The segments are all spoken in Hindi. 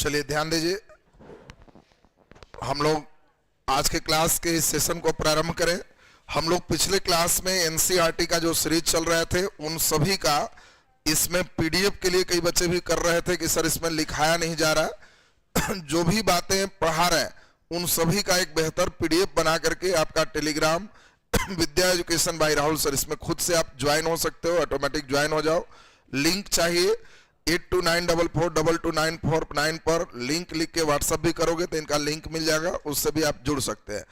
चलिए ध्यान दीजिए, हम लोग आज के क्लास के इस सेशन को प्रारंभ करें। हम लोग पिछले क्लास में एनसीईआरटी का जो सीरीज चल रहे थे उन सभी का इसमें पीडीएफ के लिए कई बच्चे भी कर रहे थे कि सर इसमें लिखाया नहीं जा रहा जो भी बातें पढ़ा रहे हैं उन सभी का एक बेहतर पीडीएफ बना करके आपका Telegram Vidya education by Rahul sir, इसमें खुद से आप ज्वाइन हो सकते हो, ऑटोमेटिक ज्वाइन हो जाओ। लिंक चाहिए 8294422949 पर लिंक लिख के व्हाट्सएप भी करोगे तो इनका लिंक मिल जाएगा, उससे भी आप जुड़ सकते हैं।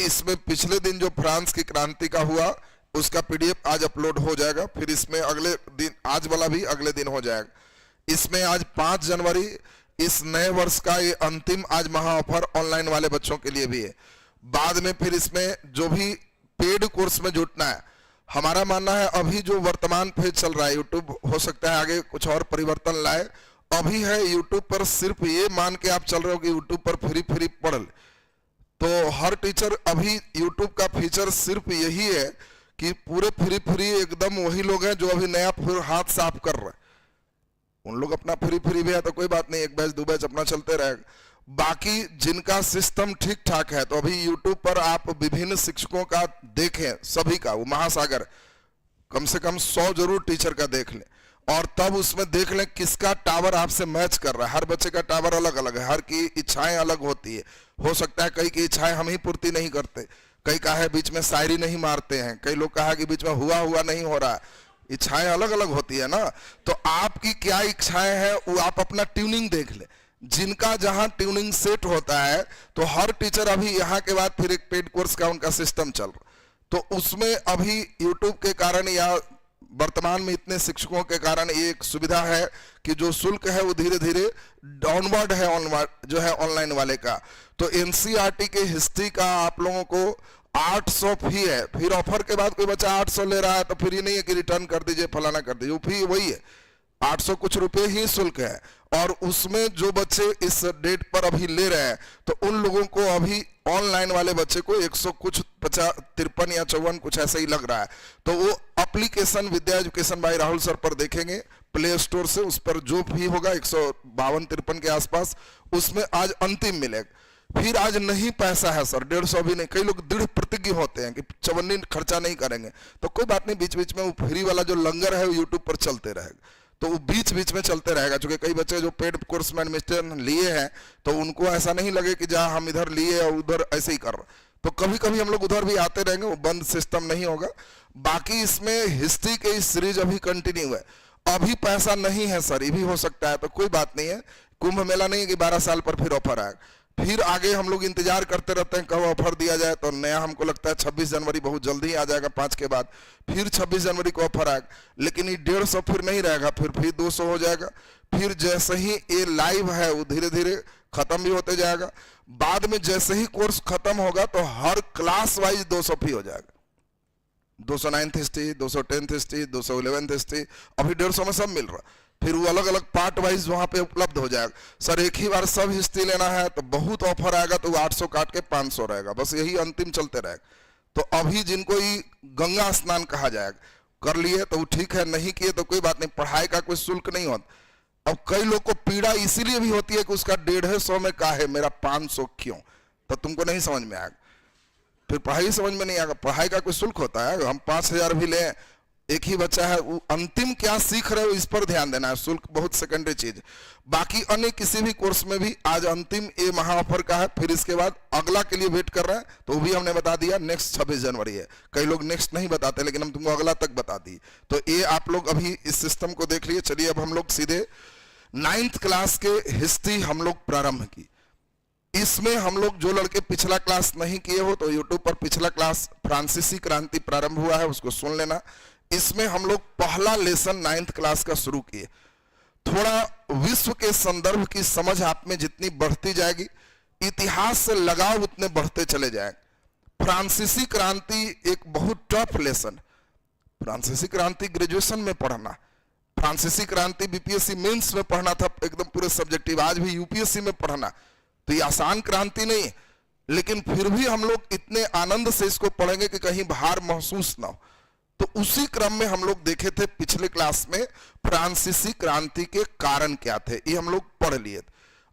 इसमें पिछले दिन जो फ्रांस की क्रांति का हुआ उसका पीडीएफ आज अपलोड हो जाएगा, फिर इसमें अगले दिन आज वाला भी अगले दिन हो जाएगा। इसमें आज 5 जनवरी इस नए वर्ष का ये अंतिम आज महा ऑफर ऑनलाइन वाले बच्चों के लिए भी है। बाद में फिर इसमें जो भी पेड कोर्स में जुटना है, हमारा मानना है अभी जो वर्तमान फेज चल रहा है यूट्यूब, हो सकता है आगे कुछ और परिवर्तन लाए। अभी है यूट्यूब पर सिर्फ ये मान के आप चल रहे हो कि यूट्यूब पर फ्री पढ़ ले, तो हर टीचर अभी यूट्यूब का फीचर सिर्फ यही है कि पूरे फ्री एकदम वही लोग हैं जो अभी नया फिर हाथ साफ कर रहे हैं। उन लोग अपना फ्री भी है तो कोई बात नहीं, एक बैच दो बैच अपना चलते रहेगा। बाकी जिनका सिस्टम ठीक ठाक है तो अभी YouTube पर आप विभिन्न शिक्षकों का देखें, सभी का, वो महासागर कम से कम 100 जरूर टीचर का देख लें और तब उसमें देख लें किसका टावर आपसे मैच कर रहा है। हर बच्चे का टावर अलग अलग है, हर की इच्छाएं अलग होती है। हो सकता है कई की इच्छाएं हम ही पूर्ति नहीं करते, कई का है बीच में शायरी नहीं मारते हैं, कई लोग कहा कि बीच में हुआ नहीं हो रहा है। इच्छाएं अलग अलग होती है ना, तो आपकी क्या इच्छाएं हैं वो आप अपना ट्यूनिंग देख ले। जिनका जहां ट्यूनिंग सेट होता है तो हर टीचर अभी यहाँ के बाद फिर एक पेड कोर्स का उनका सिस्टम चल रहा, तो उसमें अभी यूट्यूब के कारण या वर्तमान में इतने शिक्षकों के कारण ये एक सुविधा है कि जो शुल्क है वो धीरे धीरे डाउनवर्ड है जो है ऑनलाइन वाले का। तो एनसीईआरटी के हिस्ट्री का आप लोगों को 800 फी है, फिर ऑफर के बाद कोई बच्चा 800 ले रहा है तो फिर ये नहीं है कि रिटर्न कर दीजिए फलाना कर दीजिए, फी वही है, 800 कुछ रुपए ही शुल्क है। और उसमें जो बच्चे इस डेट पर अभी ले रहे हैं तो उन लोगों को अभी ऑनलाइन वाले बच्चे को 100 कुछ 53 या 54 कुछ ऐसा ही लग रहा है। तो वो application Vidya education by Rahul sir पर देखेंगे प्ले स्टोर से, उस पर जो भी होगा 152-53 के आसपास उसमें आज अंतिम मिलेगा। फिर आज नहीं पैसा है सर, 150 भी नहीं, कई लोग दृढ़ प्रतिज्ञ होते हैं कि 54 खर्चा नहीं करेंगे, तो कोई बात नहीं, बीच बीच में वो फ्री वाला जो लंगर है वो यूट्यूब पर चलते रहेगा, तो वो बीच बीच में चलते रहेगा। क्योंकि कई बच्चे जो पेड कोर्स में एडमिशन लिए हैं तो उनको ऐसा नहीं लगे कि जहां हम इधर लिए और उधर ऐसे ही कर रहे, तो कभी कभी हम लोग उधर भी आते रहेंगे, वो बंद सिस्टम नहीं होगा। बाकी इसमें हिस्ट्री के इस सीरीज अभी कंटिन्यू है, अभी पैसा नहीं है सर, ये भी हो सकता है, तो कोई बात नहीं है। कुंभ मेला नहीं है कि 12 साल पर फिर ऑफर आएगा, फिर आगे हम लोग इंतजार करते रहते हैं कब ऑफर दिया जाए। तो नया हमको लगता है 26 जनवरी बहुत जल्दी आ जाएगा, 5 के बाद फिर 26 जनवरी को ऑफर आएगा, लेकिन ये 150 फिर नहीं रहेगा, फिर 200 हो जाएगा। फिर जैसे ही ये लाइव है वो धीरे धीरे खत्म भी होते जाएगा। बाद में जैसे ही कोर्स खत्म होगा तो हर क्लास वाइज 200 फी हो जाएगा, 209th history, 210th history, 211th history, अभी 150 में सब मिल रहा। फिर वो अलग अलग पार्ट वाइज वहां पे उपलब्ध हो जाएगा। सर एक ही बार सब हिस्ट्री लेना है तो बहुत ऑफर आएगा, तो वो 800 काट के 500 रहेगा, बस यही अंतिम चलते रहेगा। तो अभी जिनको ये गंगा स्नान कहा जाएगा कर लिए तो वो ठीक है, नहीं किए तो कोई बात नहीं, पढ़ाई का कोई शुल्क नहीं होता। अब कई लोग को पीड़ा इसीलिए भी होती है कि उसका 150 में का है, मेरा 500 क्यों, तो तुमको नहीं समझ में आएगा, फिर पढ़ाई समझ में नहीं आएगा। पढ़ाई का कोई शुल्क होता है, हम 5000 भी लें, एक ही बच्चा है, वो अंतिम क्या सीख रहे हो इस पर ध्यान देना है, शुल्क बहुत सेकेंडरी चीज। बाकी अन्य किसी भी कोर्स में भी आज अंतिम ये महा ऑफर का है, फिर इसके बाद अगला के लिए वेट कर रहे हैं, तो वो भी हमने बता दिया नेक्स्ट 26 जनवरी है। कई लोग नेक्स्ट नहीं बताते लेकिन हम तुमको अगला तक बता दी, तो ये आप लोग अभी इस सिस्टम को देख लिए। चलिए अब हम लोग सीधे 9th क्लास के हिस्ट्री हम लोग प्रारंभ की। इसमें हम लोग जो लड़के पिछला क्लास नहीं किए हो तो यूट्यूब पर पिछला क्लास फ्रांसीसी क्रांति प्रारंभ हुआ है, उसको सुन लेना। इसमें हम लोग पहला लेसन 9th क्लास का शुरू किए। थोड़ा विश्व के संदर्भ की समझ आप में जितनी बढ़ती जाएगी, इतिहास से लगाव उतने बढ़ते चले जाएंगे। फ्रांसीसी क्रांति एक बहुत टफ लेसन, फ्रांसीसी क्रांति ग्रेजुएशन में पढ़ना, फ्रांसीसी क्रांति बीपीएससी मेंस में पढ़ना था एकदम पूरे सब्जेक्टिव, आज भी यूपीएससी में पढ़ना, तो ये आसान क्रांति नहीं, लेकिन फिर भी हम लोग इतने आनंद से इसको पढ़ेंगे कि कहीं भार महसूस ना हो। तो उसी क्रम में हम लोग देखे थे पिछले क्लास में फ्रांसीसी क्रांति के कारण क्या थे, ये हम लोग पढ़ लिए थे।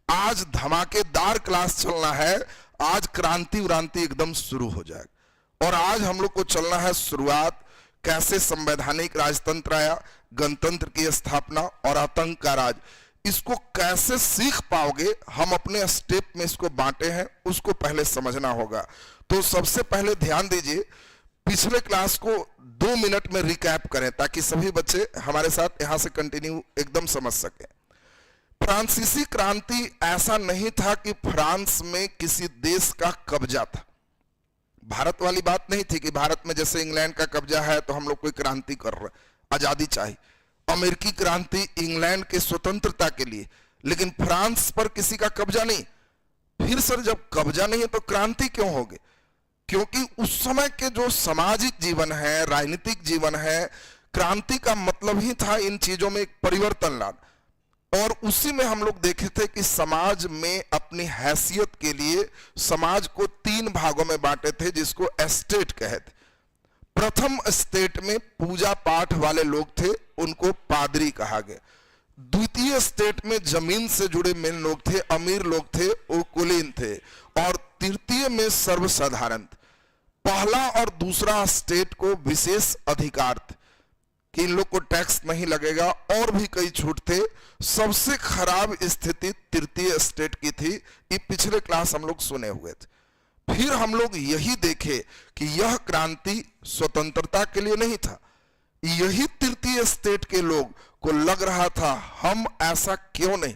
आज धमाकेदार क्लास चलना है, आज क्रांति व्रांति एकदम शुरू हो जाएगा। और आज हम लोग को चलना है शुरुआत, कैसे संवैधानिक राजतंत्र आया, गणतंत्र की स्थापना और आतंक का राज, इसको कैसे सीख पाओगे, हम अपने स्टेप में इसको बांटे हैं, उसको पहले समझना होगा। तो सबसे पहले ध्यान दीजिए, पिछले क्लास को 2 मिनट में रिकैप करें ताकि सभी बच्चे हमारे साथ यहां से कंटिन्यू एकदम समझ सके। फ्रांसीसी क्रांति ऐसा नहीं था कि फ्रांस में किसी देश का कब्जा था। भारत वाली बात नहीं थी कि भारत में जैसे इंग्लैंड का कब्जा है तो हम लोग कोई क्रांति कर रहे, आजादी चाहिए। अमेरिकी क्रांति इंग्लैंड के स्वतंत्रता के लिए, लेकिन फ्रांस पर किसी का कब्जा नहीं। फिर सर जब कब्जा नहीं है तो क्रांति क्यों होगी? क्योंकि उस समय के जो सामाजिक जीवन है, राजनीतिक जीवन है, क्रांति का मतलब ही था इन चीजों में एक परिवर्तन लाना। और उसी में हम लोग देखे थे कि समाज में अपनी हैसियत के लिए समाज को 3 भागों में बांटे थे, जिसको एस्टेट कहते। प्रथम स्टेट में पूजा पाठ वाले लोग थे, उनको पादरी कहा गया। द्वितीय स्टेट में जमीन से जुड़े मेन लोग थे, अमीर लोग थे, वो कुलीन थे। और तृतीय में सर्वसाधारण। पहला और दूसरा स्टेट को विशेष अधिकार थे कि इन लोग को टैक्स नहीं लगेगा, और भी कई छूट थे। सबसे खराब स्थिति तृतीय स्टेट की थी। ये पिछले क्लास हम लोग सुने हुए थे। फिर हम लोग यही देखे कि यह क्रांति स्वतंत्रता के लिए नहीं था। यही तृतीय स्टेट के लोग को लग रहा था हम ऐसा क्यों नहीं,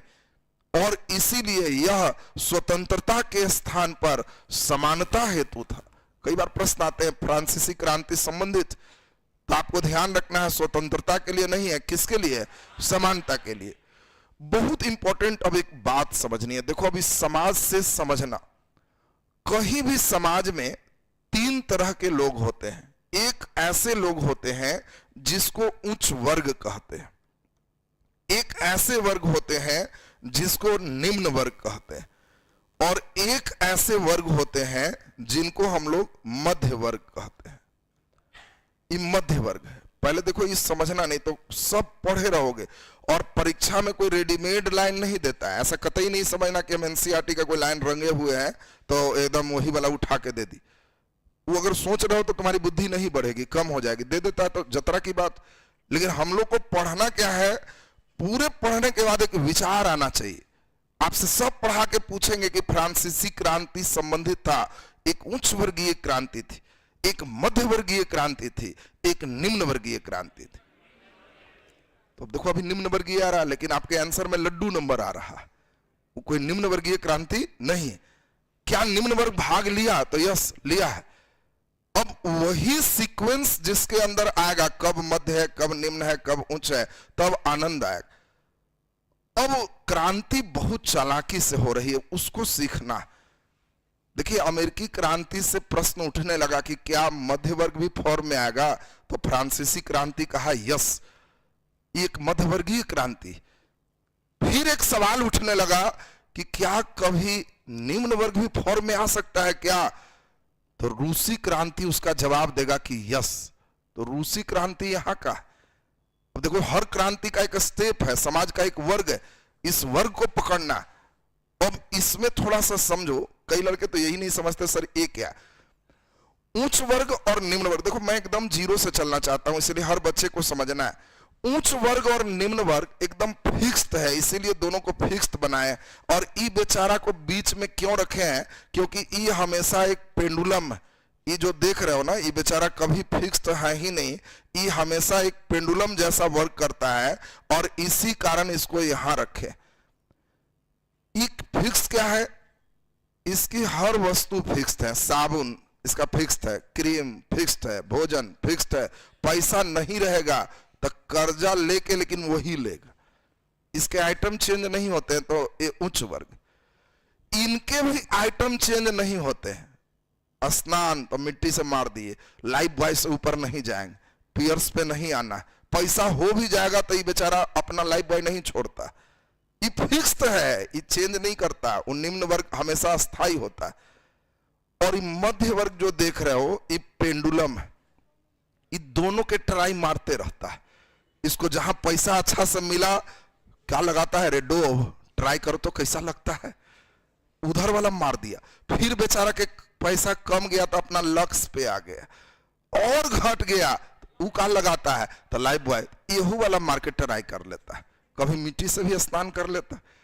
और इसीलिए यह स्वतंत्रता के स्थान पर समानता हेतु था। कई बार प्रश्न आते हैं फ्रांसीसी क्रांति संबंधित, तो आपको ध्यान रखना है स्वतंत्रता के लिए नहीं है, किसके लिए? समानता के लिए। बहुत इंपॉर्टेंट अब एक बात समझनी है। देखो अभी समाज से समझना, कहीं भी समाज में 3 तरह के लोग होते हैं। एक ऐसे लोग होते हैं जिसको उच्च वर्ग कहते हैं, एक ऐसे वर्ग होते हैं जिसको निम्न वर्ग कहते हैं, और एक ऐसे वर्ग होते हैं जिनको हम लोग मध्य वर्ग कहते हैं। ये मध्य वर्ग है। पहले देखो ये समझना, नहीं तो सब पढ़े रहोगे और परीक्षा में कोई रेडीमेड लाइन नहीं देता है। ऐसा कतई नहीं समझना कि हम एनसीईआरटी का कोई लाइन रंगे हुए हैं तो एकदम वही वाला उठा के दे दी। वो अगर सोच रहे हो तो तुम्हारी बुद्धि नहीं बढ़ेगी, कम हो जाएगी। दे देता है तो जतरा की बात। लेकिन हम लोग को पढ़ना क्या है, पूरे पढ़ने के बाद एक विचार आना चाहिए। आपसे सब पढ़ा के पूछेंगे कि फ्रांसीसी क्रांति संबंधित था, एक उच्च वर्गीय क्रांति थी, एक मध्य वर्गीय क्रांति थी, एक निम्न वर्गीय क्रांति थी। तो देखो अभी निम्न वर्गीय आ रहा है, लेकिन आपके आंसर में लड्डू नंबर आ रहा है। वो कोई निम्न वर्गीय क्रांति नहीं है। क्या निम्न वर्ग भाग लिया? तो यस, लिया है। अब वही सीक्वेंस जिसके अंदर आएगा, कब मध्य है, कब निम्न है, कब उच्च है, तब आनंद आएगा। अब क्रांति बहुत चालाकी से हो रही है, उसको सीखना। देखिए अमेरिकी क्रांति से प्रश्न उठने लगा कि क्या मध्य वर्ग भी फॉर्म में आएगा, तो फ्रांसीसी क्रांति कहा यस, एक मध्यवर्गीय क्रांति। फिर एक सवाल उठने लगा कि क्या कभी निम्न वर्ग भी फॉर्म में आ सकता है क्या? तो रूसी क्रांति उसका जवाब देगा कि यस। तो रूसी क्रांति यहां का। अब देखो हर क्रांति का एक स्टेप है, समाज का एक वर्ग है, इस वर्ग को पकड़ना। अब इसमें थोड़ा सा समझो, कई लड़के तो यही नहीं समझते सर ये क्या, उच्च वर्ग और निम्न वर्ग। देखो मैं एकदम जीरो से चलना चाहता हूं, इसलिए हर बच्चे को समझना है। उच्च वर्ग और निम्न वर्ग एकदम फिक्स्ड है, इसीलिए दोनों को फिक्स्ड बनाए। और ई बेचारा को बीच में क्यों रखे हैं? क्योंकि ई हमेशा एक पेंडुलम, ये जो देख रहे हो ना, ये बेचारा कभी फिक्स्ड है ही नहीं। ये हमेशा एक पेंडुलम जैसा वर्क करता है, और इसी कारण इसको यहां रखे। एक फिक्स क्या है? इसकी हर वस्तु फिक्स्ड है। साबुन इसका फिक्स्ड है, क्रीम फिक्स्ड है, भोजन फिक्स्ड है। पैसा नहीं रहेगा तो कर्जा लेके लेकिन वही लेगा, इसके आइटम चेंज नहीं होते हैं। तो ये उच्च वर्ग। इनके भी आइटम चेंज नहीं होते हैं। स्नान तो मिट्टी से मार दिए, लाइफ बॉय से ऊपर नहीं जाएंगे, पियर्स पे नहीं आना। पैसा हो भी जाएगा तो ये बेचारा अपना लाइफ बॉय नहीं छोड़ता, ये फिक्स्ड है, ये चेंज नहीं करता। वो निम्न वर्ग हमेशा स्थायी होता है। और ये मध्य वर्ग जो देख रहे हो, ये पेंडुलम है, ये दोनों के ट्राई मारते रहता है। इसको जहां पैसा अच्छा से मिला, क्या लगाता है? रेडोव ट्राई करो तो कैसा लगता है, उधर वाला मार दिया, फिर बेचारा के पैसा कम गया तो अपना लक्ष्य पे आ गया और घट गया, वो का लगाता है तो लाइफ बॉय यहू वाला मार्केट ट्राई कर लेता है, कभी मिट्टी से भी स्नान कर लेता है।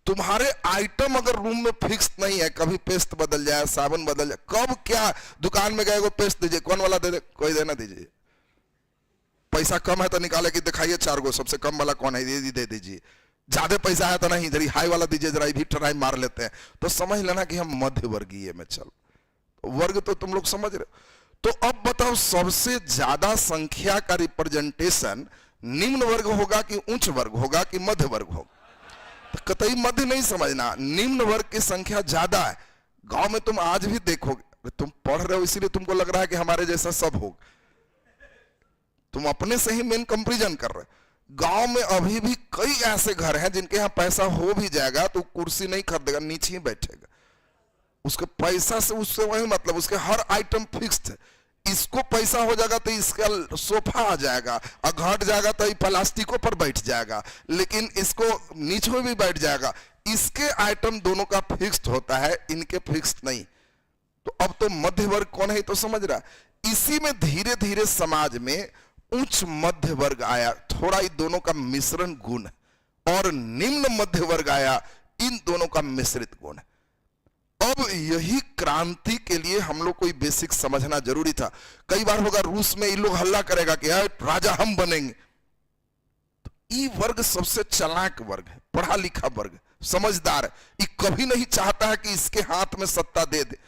तुम्हारे आइटम अगर रूम में फिक्स नहीं है, कभी पेस्ट बदल जाए, साबुन बदल जाए, कब क्या दुकान में गए वो पेस्ट दीजिए, कौन वाला दे दे, कोई देना दीजिए, पैसा कम है तो निकाले कि दिखाइए 4 गो सबसे कम वाला कौन है, ये दे दीजिए, ज्यादा पैसा है तो नहीं इधर हाई वाला दीजिए, जरा भी ट्राई मार लेते हैं, तो समझ लेना कि हम मध्य वर्गीय में चल, वर्ग तो तुम लोग समझ रहे हो। तो अब बताओ सबसे ज्यादा संख्या का रिप्रेजेंटेशन निम्न वर्ग होगा कि उच्च वर्ग होगा कि मध्य वर्ग होगा? तो कतई मध्य नहीं समझना, निम्न वर्ग की संख्या ज्यादा है। गांव में तुम आज भी देखोगे, तुम पढ़ रहे हो इसीलिए तुमको लग रहा है कि हमारे जैसा सब हो, तुम अपने से ही मेन कंपैरिजन कर रहे हो। गांव में अभी भी कई ऐसे घर हैं जिनके यहाँ पैसा हो भी जाएगा तो कुर्सी नहीं खरीदेगा, नीचे ही बैठेगा, उसके पैसा से उससे वही मतलब, उसके हर आइटम फिक्स्ड है, इसको पैसा हो जाएगा तो इसका सोफा आ जाएगा, और घट जाएगा तो ये प्लास्टिकों पर बैठ जाएगा, लेकिन इसको नीचे में भी बैठ जाएगा, इसके आइटम दोनों का फिक्स्ड होता है, इनके फिक्स्ड नहीं। तो अब तो मध्य वर्ग कौन है तो समझ रहा, इसी में धीरे धीरे समाज में उच्च मध्य वर्ग आया, थोड़ा इन दोनों का मिश्रण गुण, और निम्न मध्य वर्ग आया, इन दोनों का मिश्रित गुण। अब यही क्रांति के लिए हम लोग को बेसिक समझना जरूरी था। कई बार होगा रूस में ये लोग हल्ला करेगा कि राजा हम बनेंगे, तो ये वर्ग सबसे चालाक वर्ग है, पढ़ा लिखा वर्ग, समझदार है, ये कभी नहीं चाहता है कि इसके हाथ में सत्ता दे दे,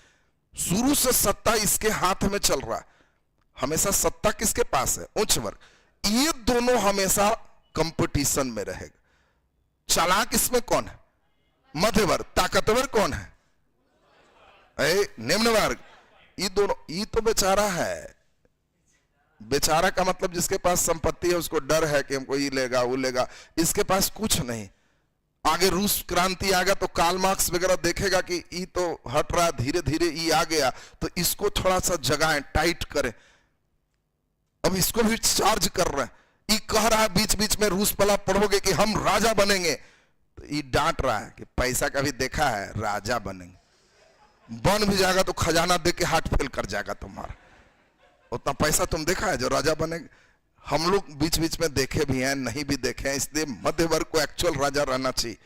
शुरू से सत्ता इसके हाथ में चल रहा है, हमेशा सत्ता किसके पास है? उच्च वर्ग। ये दोनों हमेशा कंपटीशन में रहेगा। चालाक इसमें कौन है? मध्य वर्ग। ताकतवर कौन है? निम्न वर्ग। ये दोनों, ये तो बेचारा है, बेचारा का मतलब जिसके पास संपत्ति है उसको डर है कि हमको ये लेगा वो लेगा, इसके पास कुछ नहीं। आगे रूस क्रांति आ गया तो कार्ल मार्क्स वगैरह देखेगा कि ये तो हट रहा, धीरे धीरे ये आ गया तो इसको थोड़ा सा जगाएं, टाइट करें, अब इसको भी चार्ज कर रहे हैं। ये कह रहा है बीच बीच में रूस वाला पढ़ोगे कि हम राजा बनेंगे, तो ये डांट रहा है कि पैसा का भी देखा है, राजा बनेंगे, बन भी जाएगा तो खजाना दे के हाथ फेल कर जाएगा तुम्हारा, उतना पैसा तुम देखा है जो राजा बनेगा? हम लोग बीच बीच में देखे भी हैं, नहीं भी देखे हैं, इसलिए मध्य वर्ग को एक्चुअल राजा रहना चाहिए।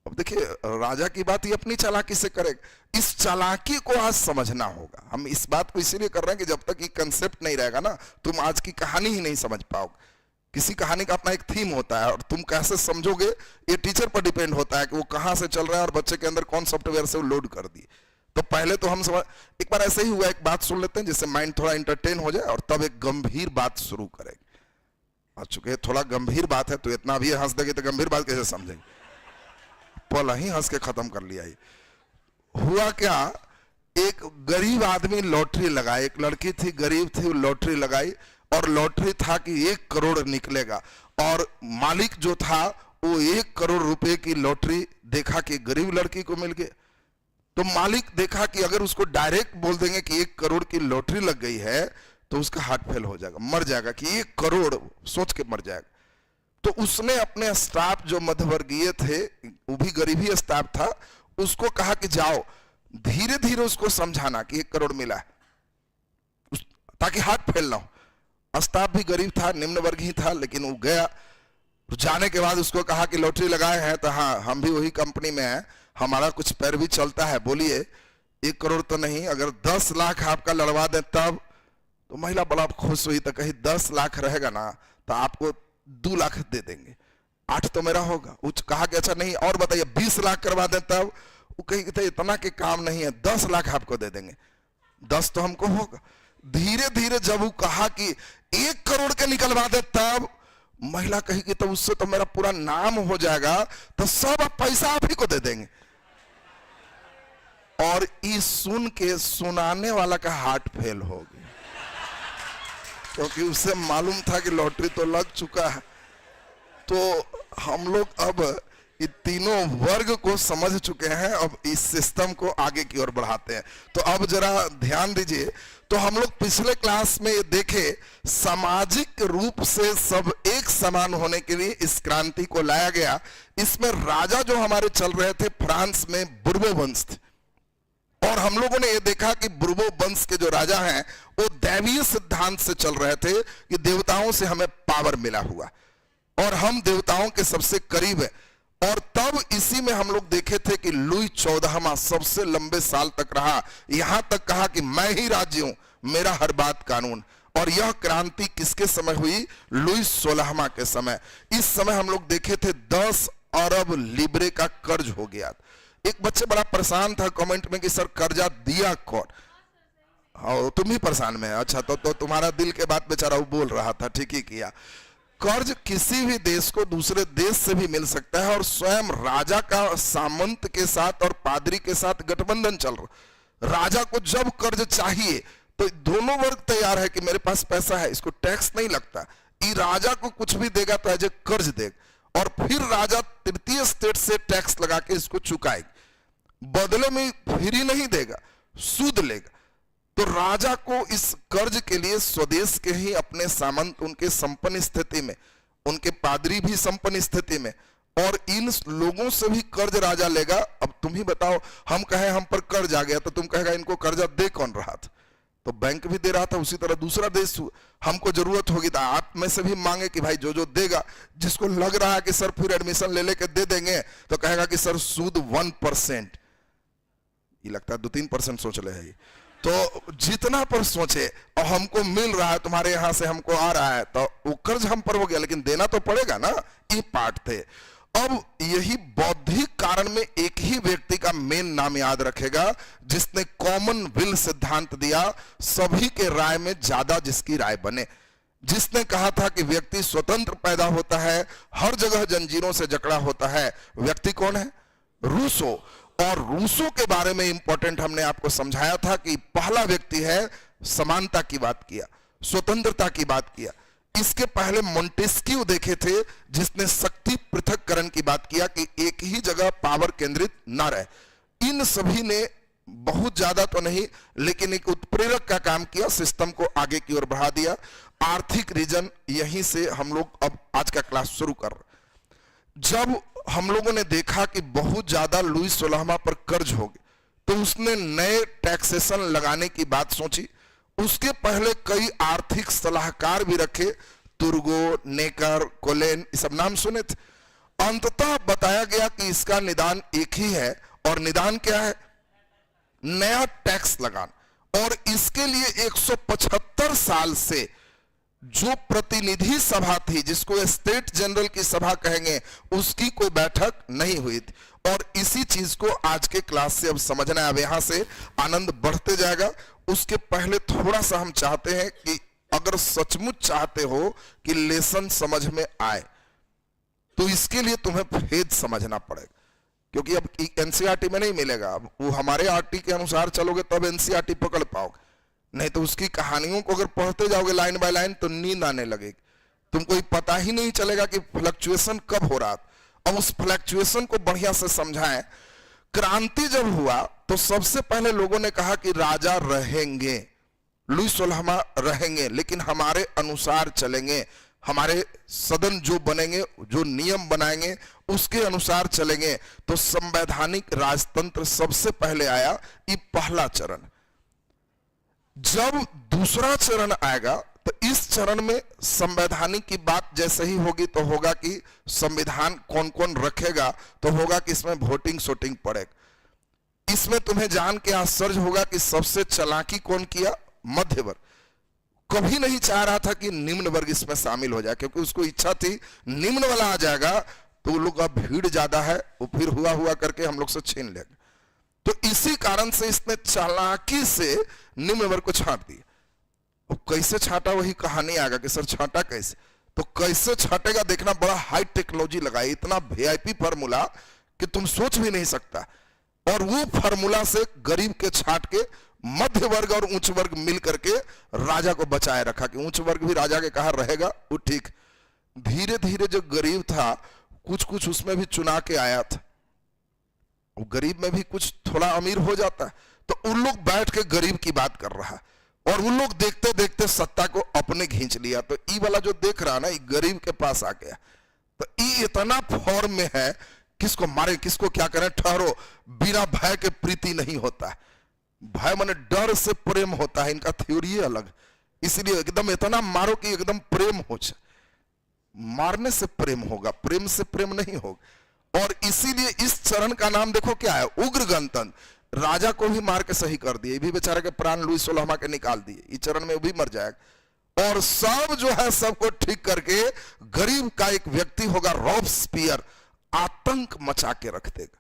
अब देखिए राजा की बात ये अपनी चालाकी से करेगा, इस चालाकी को आज समझना होगा। हम इस बात को इसीलिए कर रहे हैं कि जब तक ये कंसेप्ट नहीं रहेगा ना, तुम आज की कहानी ही नहीं समझ पाओगे। किसी कहानी का अपना एक थीम होता है और तुम कैसे समझोगे ये टीचर पर डिपेंड होता है कि वो कहां से चल रहा है और बच्चे के अंदर कौन सॉफ्टवेयर से वो लोड कर दिए। तो पहले तो हम समझ, एक बार ऐसे ही हुआ, एक बात सुन लेते हैं जिससे माइंड थोड़ा इंटरटेन हो जाए और तब एक गंभीर बात शुरू करेंगे। आ चुके थोड़ा गंभीर बात है तो इतना भी हंस देंगे तो गंभीर बात कैसे समझेंगे? पल ही हंस के खत्म कर लिया। हुआ क्या, एक गरीब आदमी लॉटरी लगाई, एक लड़की थी गरीब थी, वो लॉटरी लगाई और लॉटरी था कि 1 करोड़ निकलेगा, और मालिक जो था वो 1 करोड़ रुपए की लॉटरी देखा कि गरीब लड़की को मिल गई। तो मालिक देखा कि अगर उसको डायरेक्ट बोल देंगे कि 1 करोड़ की लॉटरी लग गई है तो उसका हार्ट फेल हो जाएगा, मर जाएगा, कि 1 करोड़ सोच के मर जाएगा। तो उसने अपने स्टाफ जो मध्यवर्गीय थे, वो भी गरीबी स्टाफ था, उसको कहा कि जाओ धीरे धीरे उसको समझाना कि 1 करोड़ मिला है, ताकि हार्ट फेल ना हो। स्टाफ भी गरीब था, निम्न वर्ग ही था, लेकिन वो गया। जाने के बाद उसको कहा कि लॉटरी लगाए हैं तो हाँ हम भी वही कंपनी में हैं, हमारा कुछ पैर भी चलता है, बोलिए 1 करोड़ तो नहीं, अगर 10 लाख आपका लड़वा दें तब। तो महिला बड़ा खुश हुई, तो कही 10 लाख रहेगा ना तो आपको 2 लाख दे देंगे, 8 तो मेरा होगा। वो कहा कि अच्छा नहीं और बताइए 20 लाख करवा दें तब। वो कही कि इतना के काम नहीं है, 10 लाख आपको दे देंगे, 10 तो हमको होगा। धीरे धीरे जब वो कहा कि 1 करोड़ के निकलवा दे तब महिला कही कि तो उससे तो मेरा पूरा नाम हो जाएगा, तो सब पैसा आप ही को दे देंगे। और इस सुन के सुनाने वाला का हार्ट फेल हो गया, क्योंकि उसे मालूम था कि लॉटरी तो लग चुका है। तो हम लोग अब ये तीनों वर्ग को समझ चुके हैं, अब इस सिस्टम को आगे की ओर बढ़ाते हैं। तो अब जरा ध्यान दीजिए, तो हम लोग पिछले क्लास में ये देखे, सामाजिक रूप से सब एक समान होने के लिए इस क्रांति को लाया गया। इसमें राजा जो हमारे चल रहे थे फ्रांस में बुर्बो वंश थे, और हम लोगों ने ये देखा कि बुर्बो वंश के जो राजा हैं वो दैवीय सिद्धांत से चल रहे थे कि देवताओं से हमें पावर मिला हुआ और हम देवताओं के सबसे करीब है। और तब इसी में हम लोग देखे थे कि लुई 14वां सबसे लंबे साल तक रहा, यहां तक कहा कि मैं ही राज्य हूं, मेरा हर बात कानून। और यह क्रांति किसके समय हुई? लुई 16वां के समय। इस समय हम लोग देखे थे 10 अरब लिब्रे का कर्ज हो गया। एक बच्चे बड़ा परेशान था कमेंट में कि सर कर्जा दिया कौन? हाँ, तुम ही परेशान में। अच्छा, तो तुम्हारा दिल के बात बेचारा वो बोल रहा था, ठीक ही किया। कर्ज किसी भी देश को दूसरे देश से भी मिल सकता है, और स्वयं राजा का सामंत के साथ और पादरी के साथ गठबंधन चल रहा। राजा को जब कर्ज चाहिए तो दोनों वर्ग तैयार है कि मेरे पास पैसा है, इसको टैक्स नहीं लगता, ये राजा को कुछ भी देगा तो एज ए कर्ज देगा, और फिर राजा तृतीय स्टेट से टैक्स लगा के इसको चुकाएगा, बदले में फ्री नहीं देगा, सूद लेगा। तो राजा को इस कर्ज के लिए स्वदेश के ही अपने सामंत, उनके संपन्न स्थिति में, उनके पादरी भी संपन्न स्थिति में, और इन लोगों से भी कर्ज राजा लेगा। अब तुम ही बताओ, हम कहें हम पर कर्ज आ गया तो तुम कहेगा इनको कर्जा दे कौन रहा था? तो बैंक भी दे रहा था, उसी तरह दूसरा देश हमको जरूरत होगी तो आप में से भी मांगे कि भाई जो जो देगा, जिसको लग रहा है कि सर फिर एडमिशन ले लेके दे देंगे तो कहेगा कि सर सूद 1%, ये लगता है 2-3% सोच ले है। तो जितना पर सोचे और हमको मिल रहा है, तुम्हारे यहां से हमको आ रहा है, तो वो कर्ज हम पर हो गया, लेकिन देना तो पड़ेगा ना, ये पार्ट थे। अब यही बौद्धिक कारण में एक ही व्यक्ति का मेन नाम याद रखेगा जिसने कॉमन विल सिद्धांत दिया, सभी के राय में ज्यादा जिसकी राय बने, जिसने कहा था कि व्यक्ति स्वतंत्र पैदा होता है, हर जगह जंजीरों से जकड़ा होता है। व्यक्ति कौन है? रूसो। और रूसो के बारे में इंपॉर्टेंट हमने आपको समझाया था कि पहला व्यक्ति है, समानता की बात किया, स्वतंत्रता की बात किया। इसके पहले मोंटेस्क्यू देखे थे जिसने शक्ति पृथक्करण की बात किया कि एक ही जगह पावर केंद्रित ना रहे। इन सभी ने बहुत ज्यादा तो नहीं लेकिन एक उत्प्रेरक का काम किया, सिस्टम को आगे की ओर बढ़ा दिया। आर्थिक रीजन, यहीं से हम लोग अब आज का क्लास शुरू कर रहे। जब हम लोगों ने देखा कि बहुत ज्यादा लुई 16वां पर कर्ज हो गए तो उसने नए टैक्सेशन लगाने की बात सोची। उसके पहले कई आर्थिक सलाहकार भी रखे, तुर्गो, नेकर, कोलेन, ये सब नाम सुने थे। अंततः बताया गया कि इसका निदान एक ही है, और निदान क्या है? नया टैक्स लगाना। और इसके लिए 175 साल से जो प्रतिनिधि सभा थी, जिसको स्टेट जनरल की सभा कहेंगे, उसकी कोई बैठक नहीं हुई थी। और इसी चीज को आज के क्लास से अब समझना है। अब यहां से आनंद बढ़ते जाएगा। उसके पहले थोड़ा सा हम चाहते हैं कि अगर सचमुच चाहते हो कि लेसन समझ में आए तो इसके लिए तुम्हें भेद समझना पड़ेगा, क्योंकि अब एनसीईआरटी में नहीं मिलेगा। अब वो हमारे आरटी के अनुसार चलोगे तब एनसीईआरटी पकड़ पाओगे, नहीं तो उसकी कहानियों को अगर पढ़ते जाओगे लाइन बाय लाइन तो नींद आने लगेगी, तुमको पता ही नहीं चलेगा कि फ्लक्चुएशन कब हो रहा। अब उस फ्लक्चुएशन को बढ़िया से समझाएं। क्रांति जब हुआ तो सबसे पहले लोगों ने कहा कि राजा रहेंगे, लुई 16वां रहेंगे, लेकिन हमारे अनुसार चलेंगे, हमारे सदन जो बनेंगे, जो नियम बनाएंगे उसके अनुसार चलेंगे। तो संवैधानिक राजतंत्र सबसे पहले आया, ये पहला चरण। जब दूसरा चरण आएगा तो इस चरण में संवैधानिक की बात जैसे ही होगी तो होगा कि संविधान कौन कौन रखेगा, तो होगा कि इसमें वोटिंग शोटिंग पड़ेगा। इसमें तुम्हें जान के आश्चर्य होगा कि सबसे चालाकी कौन किया? मध्य वर्ग। कभी नहीं चाह रहा था कि निम्न वर्ग इसमें शामिल हो जाए, क्योंकि उसको इच्छा थी निम्न वाला आ जाएगा तो वो लोग, अब भीड़ ज्यादा है, वो फिर हुआ करके हम लोग से छीन लेगा। तो इसी कारण से इसने चालाकी से निम्न वर्ग को छांट दिया। कैसे छाटा वही कहानी आएगा कि सर छाटा कैसे, तो कैसे छाटेगा देखना। बड़ा हाई टेक्नोलॉजी लगाई, इतना वीआईपी फार्मूला कि तुम सोच भी नहीं सकता। और वो फार्मूला से गरीब के छाट के मध्य वर्ग और उच्च वर्ग मिल करके राजा को बचाए रखा कि उच्च वर्ग भी राजा के कहा रहेगा वो ठीक। धीरे धीरे जो गरीब था कुछ कुछ उसमें भी चुना के आया था। गरीब में भी कुछ थोड़ा अमीर हो जाता है, तो उन लोग बैठ के गरीब की बात कर रहा है और उन लोग देखते देखते सत्ता को अपने खींच लिया। तो ई वाला जो देख रहा ना, ये गरीब के पास आ गया। तो ई इतना फॉर्म में है, किसको मारे किसको क्या करें, ठहरो, बिना भय के प्रीति नहीं होता है। भय माने डर से प्रेम होता है, इनका थ्योरी अलग। इसलिए एकदम इतना मारो कि एकदम प्रेम हो जाए। मारने से प्रेम होगा, प्रेम से प्रेम नहीं होगा। और इसीलिए इस चरण का नाम देखो क्या है, उग्र गणतंत्र। राजा को भी मार के सही कर दिए, भी बेचारे के प्राण लुई सोलहमा के निकाल दिए, इस चरण में भी मर जाएगा। और सब जो है सबको ठीक करके गरीब का एक व्यक्ति होगा रॉबस्पियर, आतंक मचा के रख देगा।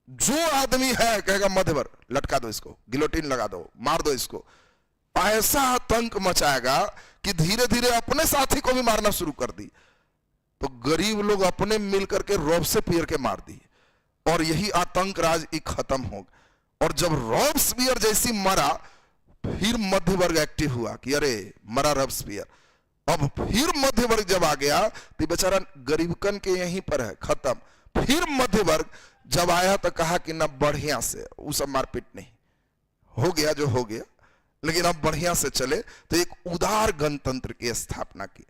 जो आदमी है कहेगा मध्यवर्ग, लटका दो इसको, गिलोटिन लगा दो, मार दो इसको। ऐसा आतंक मचाएगा कि धीरे धीरे अपने साथी को भी मारना शुरू कर दी। तो गरीब लोग अपने मिलकर के रॉबस्पियर के मार दिए और यही आतंक राज खत्म हो गया। और जब रॉबस्पियर जैसी मरा, फिर मध्य वर्ग एक्टिव हुआ कि अरे मरा रॉबस्पियर। अब फिर मध्य वर्ग जब आ गया तो बेचारा गरीबकन के यहीं पर है, खत्म। फिर मध्य वर्ग जब आया तो कहा कि ना बढ़िया से, वो सब मारपीट नहीं हो गया जो हो गया, लेकिन अब बढ़िया से चले। तो एक उदार गणतंत्र की स्थापना की।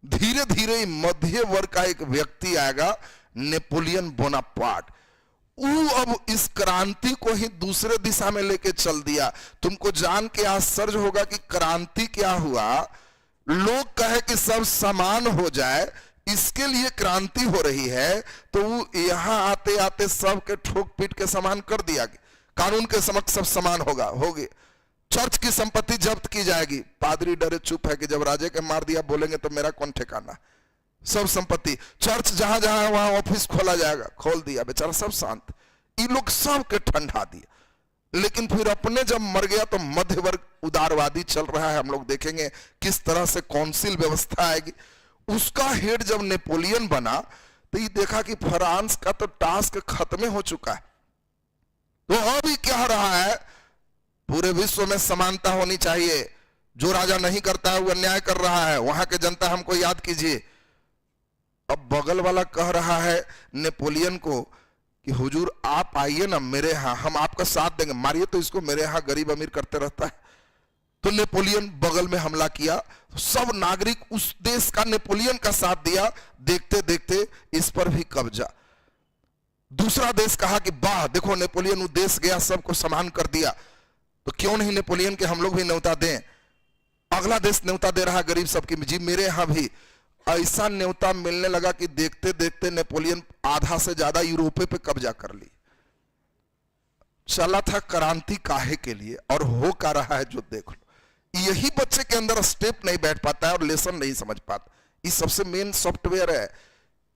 धीरे धीरे मध्य वर्ग का एक व्यक्ति आएगा, नेपोलियन बोनापार्ट। वो अब इस क्रांति को ही दूसरे दिशा में लेके चल दिया। तुमको जान के आश्चर्य होगा कि क्रांति क्या हुआ। लोग कहे कि सब समान हो जाए, इसके लिए क्रांति हो रही है। तो वो यहां आते आते सबके ठोक पीट के समान कर दिया, कानून के समक्ष सब समान होगा, हो गए। चर्च की संपत्ति जब्त की जाएगी, पादरी डरे चुप है कि जब राजे के मार दिया बोलेंगे तो मेरा कौन ठिकाना। सब संपत्ति, चर्च जहां जहां है वहां ऑफिस खोला जाएगा, खोल दिया, बेचारा सब शांत। ये लोग सब के ठंडा दिया। लेकिन फिर अपने जब मर गया तो मध्य वर्ग उदारवादी चल रहा है। हम लोग देखेंगे किस तरह से काउंसिल व्यवस्था आएगी। उसका हेड जब नेपोलियन बना तो ये देखा कि फ्रांस का तो टास्क खत्म हो चुका है। तो अभी क्या रहा है, पूरे विश्व में समानता होनी चाहिए, जो राजा नहीं करता है वो अन्याय कर रहा है, वहां के जनता हमको याद कीजिए। अब बगल वाला कह रहा है नेपोलियन को कि हुजूर आप आइए ना मेरे यहाँ, हम आपका साथ देंगे, मारिए तो इसको, मेरे यहाँ गरीब अमीर करते रहता है। तो नेपोलियन बगल में हमला किया, सब नागरिक उस देश का नेपोलियन का साथ दिया। देखते देखते इस पर भी कब्जा। दूसरा देश कहा कि वाह देखो नेपोलियन उस देश गया, सबको समान कर दिया, तो क्यों नहीं नेपोलियन के हम लोग भी न्योता दें। अगला देश न्योता दे रहा गरीब सबकी, जी मेरे यहां भी। ऐसा न्योता मिलने लगा कि देखते देखते नेपोलियन आधा से ज्यादा यूरोप पे कब्जा कर ली। चला था क्रांति काहे के लिए, और हो का रहा है जो देख लो। यही बच्चे के अंदर स्टेप नहीं बैठ पाता है और लेसन नहीं समझ पाता। ये सबसे मेन सॉफ्टवेयर है।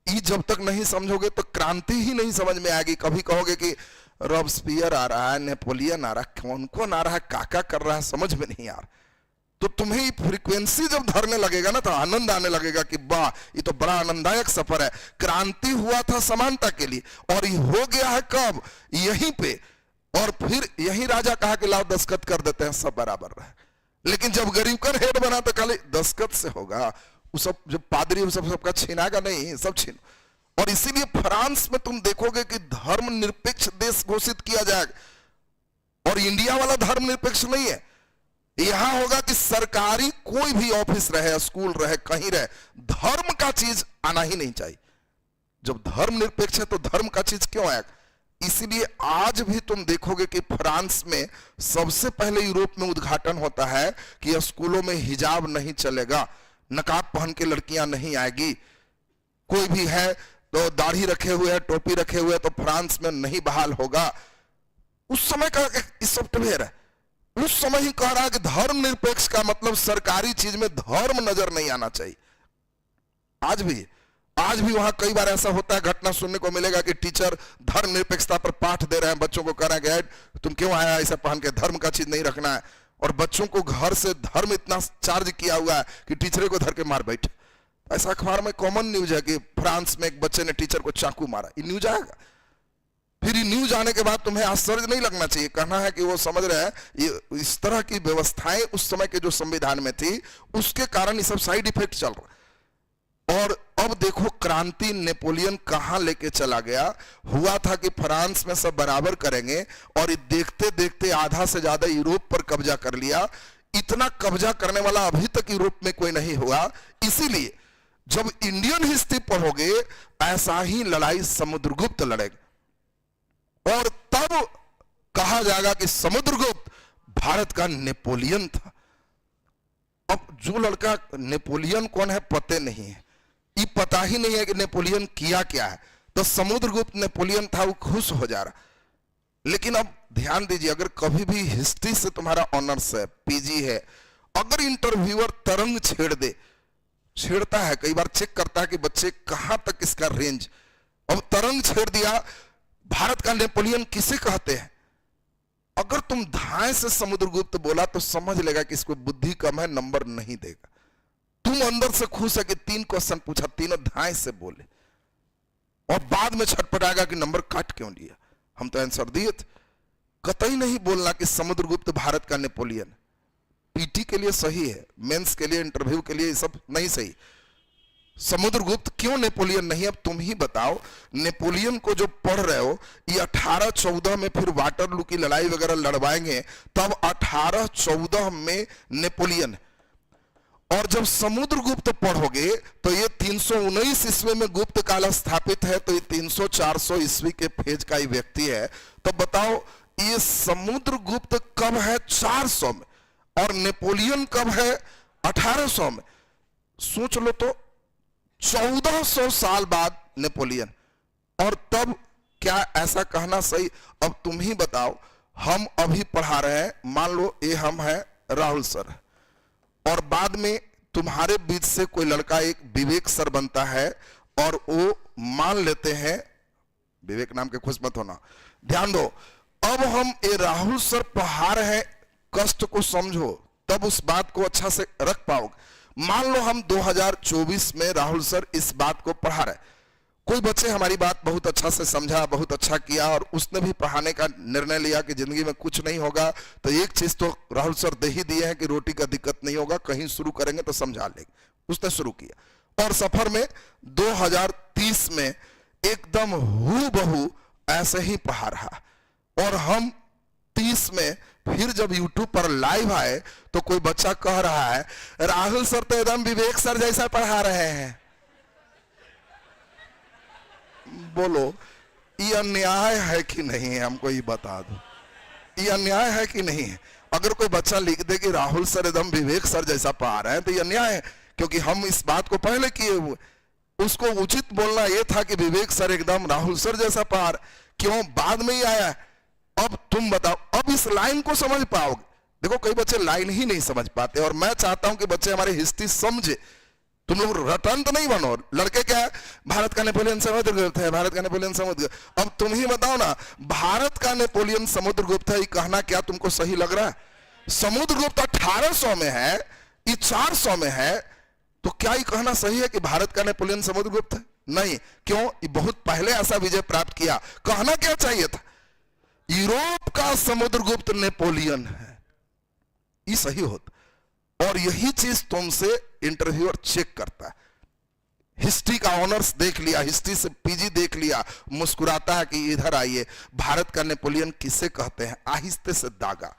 ये जब तक नहीं समझोगे तो क्रांति ही नहीं समझ में आएगी। कभी कहोगे कि रॉबस्पियर आ रहा है, नेपोलियन आ रहा है, कौन कौन आ रहा है, काका कर रहा है, समझ में नहीं आ रहा। तो तुम्हें फ्रीक्वेंसी जब धरने लगेगा ना तो आनंद आने लगेगा कि वाह ये तो बड़ा आनंददायक सफर है। क्रांति हुआ था समानता के लिए और ये हो गया है कब, यहीं पे। और फिर यही राजा कहा कि लाओ दस्तखत कर देते हैं, सब बराबर रहे। लेकिन जब गरीब का हेड बना तो खाली दस्तखत से होगा, वो सब जो पादरी वो सब सबका छीनागा नहीं, सब छीन। और इसीलिए फ्रांस में तुम देखोगे कि धर्म निरपेक्ष देश घोषित किया जाएगा। और इंडिया वाला धर्म निरपेक्ष नहीं है। यहां होगा कि सरकारी कोई भी ऑफिस रहे, स्कूल रहे, कहीं रहे, धर्म का चीज आना ही नहीं चाहिए। जब धर्म निरपेक्ष है तो धर्म का चीज क्यों आएगा। इसलिए आज भी तुम देखोगे कि फ्रांस में सबसे पहले यूरोप में उद्घाटन होता है कि स्कूलों में हिजाब नहीं चलेगा, नकाब पहन के लड़कियां नहीं आएगी। कोई भी है तो दाढ़ी रखे हुए है, टोपी रखे हुए है तो फ्रांस में नहीं बहाल होगा। उस समय का सॉफ्टवेयर है। उस समय ही कह रहा है कि धर्म निरपेक्ष का मतलब सरकारी चीज में धर्म नजर नहीं आना चाहिए। आज भी वहां कई बार ऐसा होता है, घटना सुनने को मिलेगा कि टीचर धर्म निरपेक्षता पर पाठ दे रहे हैं, बच्चों को कह रहे हैं कि तुम क्यों आया ऐसा पहन के, धर्म का चीज नहीं रखना है। और बच्चों को घर से धर्म इतना चार्ज किया हुआ है कि टीचर को धर के मार बैठे। ऐसा अखबार में कॉमन न्यूज है कि फ्रांस में एक बच्चे ने टीचर को चाकू मारा। ये न्यूज आएगा। फिर ये न्यूज आने के बाद तुम्हें आश्चर्य नहीं लगना चाहिए, कहना है कि वो समझ रहे हैं ये इस तरह की व्यवस्थाएं उस समय के जो संविधान में थी उसके कारण ये सब साइड इफेक्ट चल रहा है। और अब देखो क्रांति नेपोलियन कहां लेके चला गया। हुआ था कि फ्रांस में सब बराबर करेंगे और देखते देखते आधा से ज्यादा यूरोप पर कब्जा कर लिया। इतना कब्जा करने वाला अभी तक यूरोप में कोई नहीं हुआ। इसीलिए जब इंडियन हिस्ट्री पढ़ोगे ऐसा ही लड़ाई समुद्रगुप्त लड़ेगा और तब कहा जाएगा कि समुद्रगुप्त भारत का नेपोलियन था। अब जो लड़का नेपोलियन कौन है पता नहीं है, ये पता ही नहीं है कि नेपोलियन किया क्या है, तो समुद्रगुप्त नेपोलियन था, वो खुश हो जा रहा। लेकिन अब ध्यान दीजिए, अगर कभी भी हिस्ट्री से तुम्हारा ऑनर्स है, पीजी है, अगर इंटरव्यूअर तरंग छेड़ता है, कई बार चेक करता है कि बच्चे कहां तक इसका रेंज, अब तरंग छेड़ दिया भारत का नेपोलियन किसे कहते हैं, अगर तुम धाए से समुद्रगुप्त बोला तो समझ लेगा कि इसको बुद्धि कम है, नंबर नहीं देगा। तुम अंदर से खुश है कि 3 क्वेश्चन पूछा, तीनों धाए से बोले, और बाद में छटपटाएगा कि नंबर काट क्यों लिया, हम तो आंसर दिए थे। कतई नहीं बोलना कि समुद्रगुप्त भारत का नेपोलियन। पीटी के लिए सही है, मेंस के लिए, इंटरव्यू के लिए ये सब नहीं सही। समुद्रगुप्त क्यों नेपोलियन नहीं, अब तुम ही बताओ। नेपोलियन को जो पढ़ रहे हो, ये 1814 में फिर वाटरलू की लड़ाई वगैरह लड़वाएंगे, तब 1814 में नेपोलियन। और जब समुद्रगुप्त पढ़ोगे तो ये 319 ईस्वी में गुप्त काल स्थापित है, तो ये 300-400 ईस्वी के फेज का ही व्यक्ति है। तो बताओ ये समुद्रगुप्त कब है? 400 में, और नेपोलियन कब है? 1800 में। सोच लो तो 1400 साल बाद नेपोलियन, और तब क्या ऐसा कहना सही? अब तुम ही बताओ। हम अभी पढ़ा रहे हैं, मान लो ये हम हैं राहुल सर, और बाद में तुम्हारे बीच से कोई लड़का एक विवेक सर बनता है, और वो मान लेते हैं, विवेक नाम के खुश मत होना, ध्यान दो, अब हम ये राहुल सर पढ़ा रहे हैं, कष्ट को समझो तब उस बात को अच्छा से रख पाओगे। मान लो हम 2024 में राहुल सर इस बात को पढ़ा रहे, कोई बच्चे हमारी बात बहुत अच्छा से समझा, बहुत अच्छा किया, और उसने भी पढ़ाने का निर्णय लिया कि जिंदगी में कुछ नहीं होगा, तो एक चीज तो राहुल सर दे ही दिए हैं कि रोटी का दिक्कत नहीं होगा, कहीं शुरू करेंगे तो समझा लेंगे। उसने शुरू किया, और सफर में 2030 में एकदम हूबहू ऐसे ही पढ़ा रहा। और हम 30 में फिर जब YouTube पर लाइव आए तो कोई बच्चा कह रहा है राहुल सर तो एकदम विवेक सर जैसा पढ़ा रहे हैं। बोलो ये अन्याय है कि नहीं है? हमको ये बता दो, ये अन्याय है कि नहीं है? अगर कोई बच्चा लिख दे कि राहुल सर एकदम विवेक सर जैसा पढ़ा रहे हैं तो ये अन्याय है, क्योंकि हम इस बात को पहले किए हुए। उसको उचित बोलना यह था कि विवेक सर एकदम राहुल सर जैसा पढ़ा रहे, क्यों बाद में ही आया है। अब तुम बताओ, अब इस लाइन को समझ पाओगे? देखो कई बच्चे लाइन ही नहीं समझ पाते, और मैं चाहता हूं कि बच्चे हमारी हिस्ट्री समझे। तुम लोग रटंत नहीं बनो। लड़के क्या है, भारत का नेपोलियन समुद्रगुप्त है, भारत का नेपोलियन समुद्रगुप्त। अब तुम ही बताओ ना, भारत का नेपोलियन समुद्रगुप्त है, ये कहना क्या तुमको सही लग रहा है? समुद्रगुप्त 1800 में है, ये 400 में है, तो क्या ये कहना सही है कि भारत का नेपोलियन समुद्रगुप्त है? नहीं। क्यों? ये बहुत पहले ऐसा विजय प्राप्त किया। कहना क्या चाहिए था? यूरोप का समुद्रगुप्त नेपोलियन है, ये सही होता। और यही चीज तुमसे इंटरव्यूअर चेक करता है। हिस्ट्री का ऑनर्स देख लिया, हिस्ट्री से पीजी देख लिया, मुस्कुराता है कि इधर आइए, भारत का नेपोलियन किसे कहते हैं, आहिस्ते से दागा,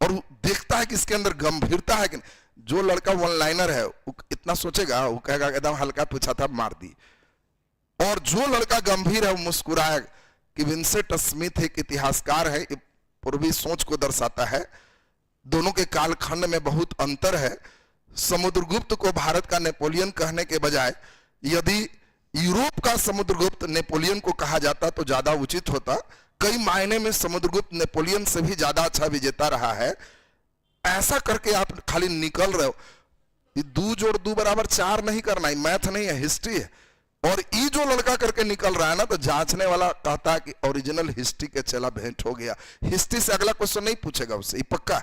और देखता है कि इसके अंदर गंभीरता है कि नहीं। जो लड़का वन लाइनर है वो इतना सोचेगा, वो कहेगा एकदम हल्का पूछा था मार दी। और जो लड़का गंभीर है वो मुस्कुराएगा। कि विंसेंट स्मिथ एक इतिहासकार है, पूर्वी सोच को दर्शाता है। दोनों के कालखंड में बहुत अंतर है। समुद्रगुप्त को भारत का नेपोलियन कहने के बजाय यदि यूरोप का समुद्रगुप्त नेपोलियन को कहा जाता तो ज्यादा उचित होता। कई मायने में समुद्रगुप्त नेपोलियन से भी ज्यादा अच्छा विजेता रहा है। ऐसा करके आप खाली निकल रहे हो। 2 जोड़ 2 बराबर 4 नहीं करना, मैथ नहीं है, हिस्ट्री है। और ये जो लड़का करके निकल रहा है ना, तो जांचने वाला कहता है कि ओरिजिनल हिस्ट्री के चला भेंट हो गया। हिस्ट्री से अगला क्वेश्चन नहीं पूछेगा उससे, ये पक्का,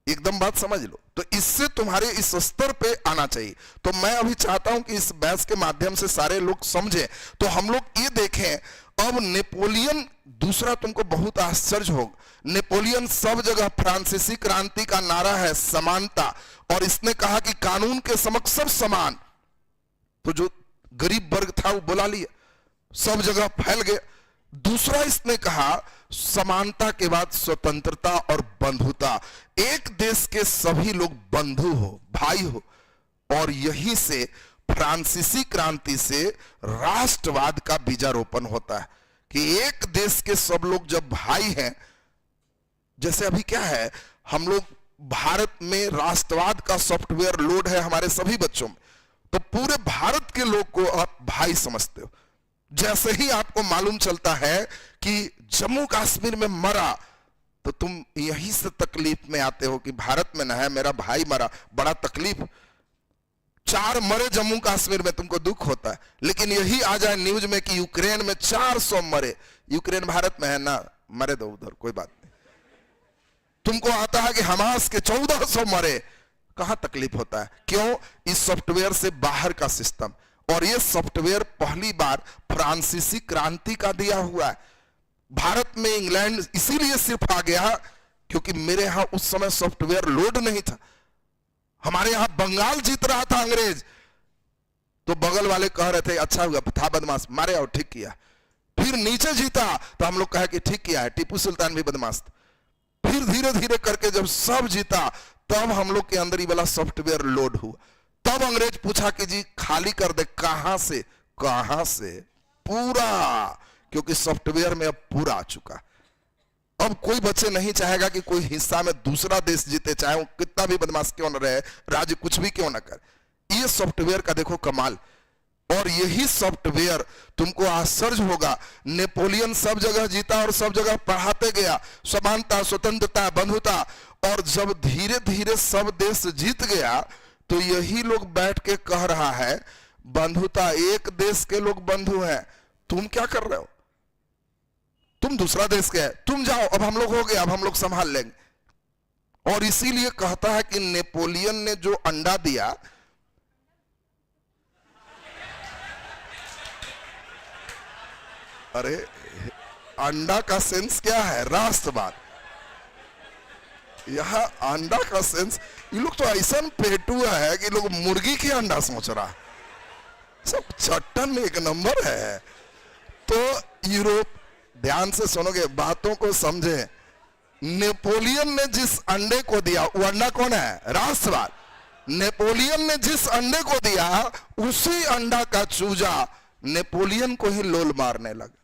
एकदम बात समझ लो। तो इससे तुम्हारे इस स्तर पे आना चाहिए। तो मैं अभी चाहता हूं कि इस बहस के माध्यम से सारे लोग समझें। तो हम लोग ये देखें, अब नेपोलियन दूसरा तुमको बहुत आश्चर्य होगा। नेपोलियन सब जगह फ्रांसीसी क्रांति का नारा है समानता, और इसने कहा कि कानून के समक्ष सब समान। तो जो गरीब वर्ग था वो बुला लिया, सब जगह फैल गया। दूसरा इसने कहा समानता के बाद स्वतंत्रता और बंधुता, एक देश के सभी लोग बंधु हो, भाई हो। और यहीं से फ्रांसीसी क्रांति से राष्ट्रवाद का बीजारोपण होता है कि एक देश के सब लोग जब भाई हैं, जैसे अभी क्या है, हम लोग भारत में राष्ट्रवाद का सॉफ्टवेयर लोड है हमारे सभी बच्चों में, तो पूरे भारत के लोग को आप भाई समझते हो। जैसे ही आपको मालूम चलता है कि जम्मू कश्मीर में मरा, तो तुम यहीं से तकलीफ में आते हो कि भारत में ना है, मेरा भाई मरा, बड़ा तकलीफ। 4 मरे जम्मू कश्मीर में, तुमको दुख होता है। लेकिन यही आ जाए न्यूज में कि यूक्रेन में 400 मरे, यूक्रेन भारत में है ना, मरे दो उधर, कोई बात नहीं। तुमको आता है कि हमास के 1400 मरे, कहां तकलीफ होता है? क्यों? इस सॉफ्टवेयर से बाहर का सिस्टम। और ये सॉफ्टवेयर पहली बार फ्रांसीसी क्रांति का दिया हुआ है। भारत में इंग्लैंड इसीलिए सिर्फ आ गया क्योंकि मेरे यहां उस समय सॉफ्टवेयर लोड नहीं था। हमारे यहां बंगाल जीत रहा था अंग्रेज, तो बगल वाले कह रहे थे अच्छा हुआ, था बदमाश, मारे और ठीक किया। फिर नीचे जीता तो हम लोग कहे कि ठीक किया है, टीपू सुल्तान भी बदमाश था। फिर धीरे धीरे करके जब सब जीता, तब हम लोग के अंदर ही वाला सॉफ्टवेयर लोड हुआ। तब अंग्रेज पूछा कि जी खाली कर दे, कहां से? कहां से? पूरा, क्योंकि सॉफ्टवेयर में अब पूरा आ चुका। अब कोई बच्चे नहीं चाहेगा कि कोई हिस्सा में दूसरा देश जीते, चाहे वो कितना भी बदमाश क्यों न रहे, राज्य कुछ भी क्यों न करे। ये सॉफ्टवेयर का देखो कमाल। और यही सॉफ्टवेयर, तुमको आश्चर्य होगा, नेपोलियन सब जगह जीता और सब जगह पढ़ाते गया समानता, स्वतंत्रता, बंधुता। और जब धीरे धीरे सब देश जीत गया, तो यही लोग बैठ के कह रहा है बंधुता, एक देश के लोग बंधु हैं, तुम क्या कर रहे हो? तुम दूसरा देश के हैं, तुम जाओ, अब हम लोग हो गए, अब हम लोग संभाल लेंगे। और इसीलिए कहता है कि नेपोलियन ने जो अंडा दिया, अरे अंडा का सेंस क्या है? राष्ट्रवाद। यहां अंडा का सेंस, ये लोग तो ऐसा पेटुआ है कि लोग मुर्गी के अंडा सोच रहा, सब चट्टन एक नंबर है। तो यूरोप, ध्यान से सुनोगे, बातों को समझे। नेपोलियन ने जिस अंडे को दिया, वो अंडा कौन है? राष्ट्रवाद। नेपोलियन ने जिस अंडे को दिया, उसी अंडा का चूजा नेपोलियन को ही लोल मारने लगा।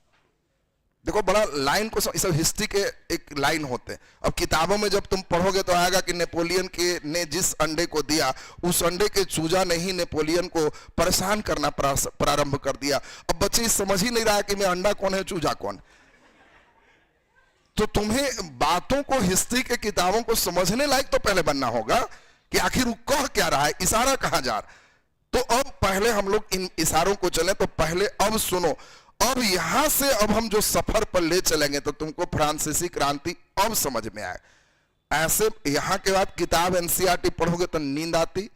देखो बड़ा लाइन को, सब हिस्ट्री के एक लाइन होते हैं। अब किताबों में जब तुम पढ़ोगे तो आएगा कि नेपोलियन के ने जिस अंडे को दिया, उस अंडे के चूजा ने ही नेपोलियन को परेशान करना प्रारंभ कर दिया। अब बच्चे समझ ही नहीं रहा कि मैं अंडा कौन है, चूजा कौन। तो तुम्हें बातों को, हिस्ट्री के किताबों को समझने लायक तो पहले बनना होगा कि आखिर वो कह क्या रहा है, इशारा कहां जा रहा। तो अब पहले हम लोग इन इशारों को चले, तो पहले अब सुनो। अब यहां से अब हम जो सफर पर ले चलेंगे, तो तुमको फ्रांसीसी क्रांति अब समझ में आए। ऐसे यहां के बाद किताब एनसीईआरटी पढ़ोगे तो नींद आती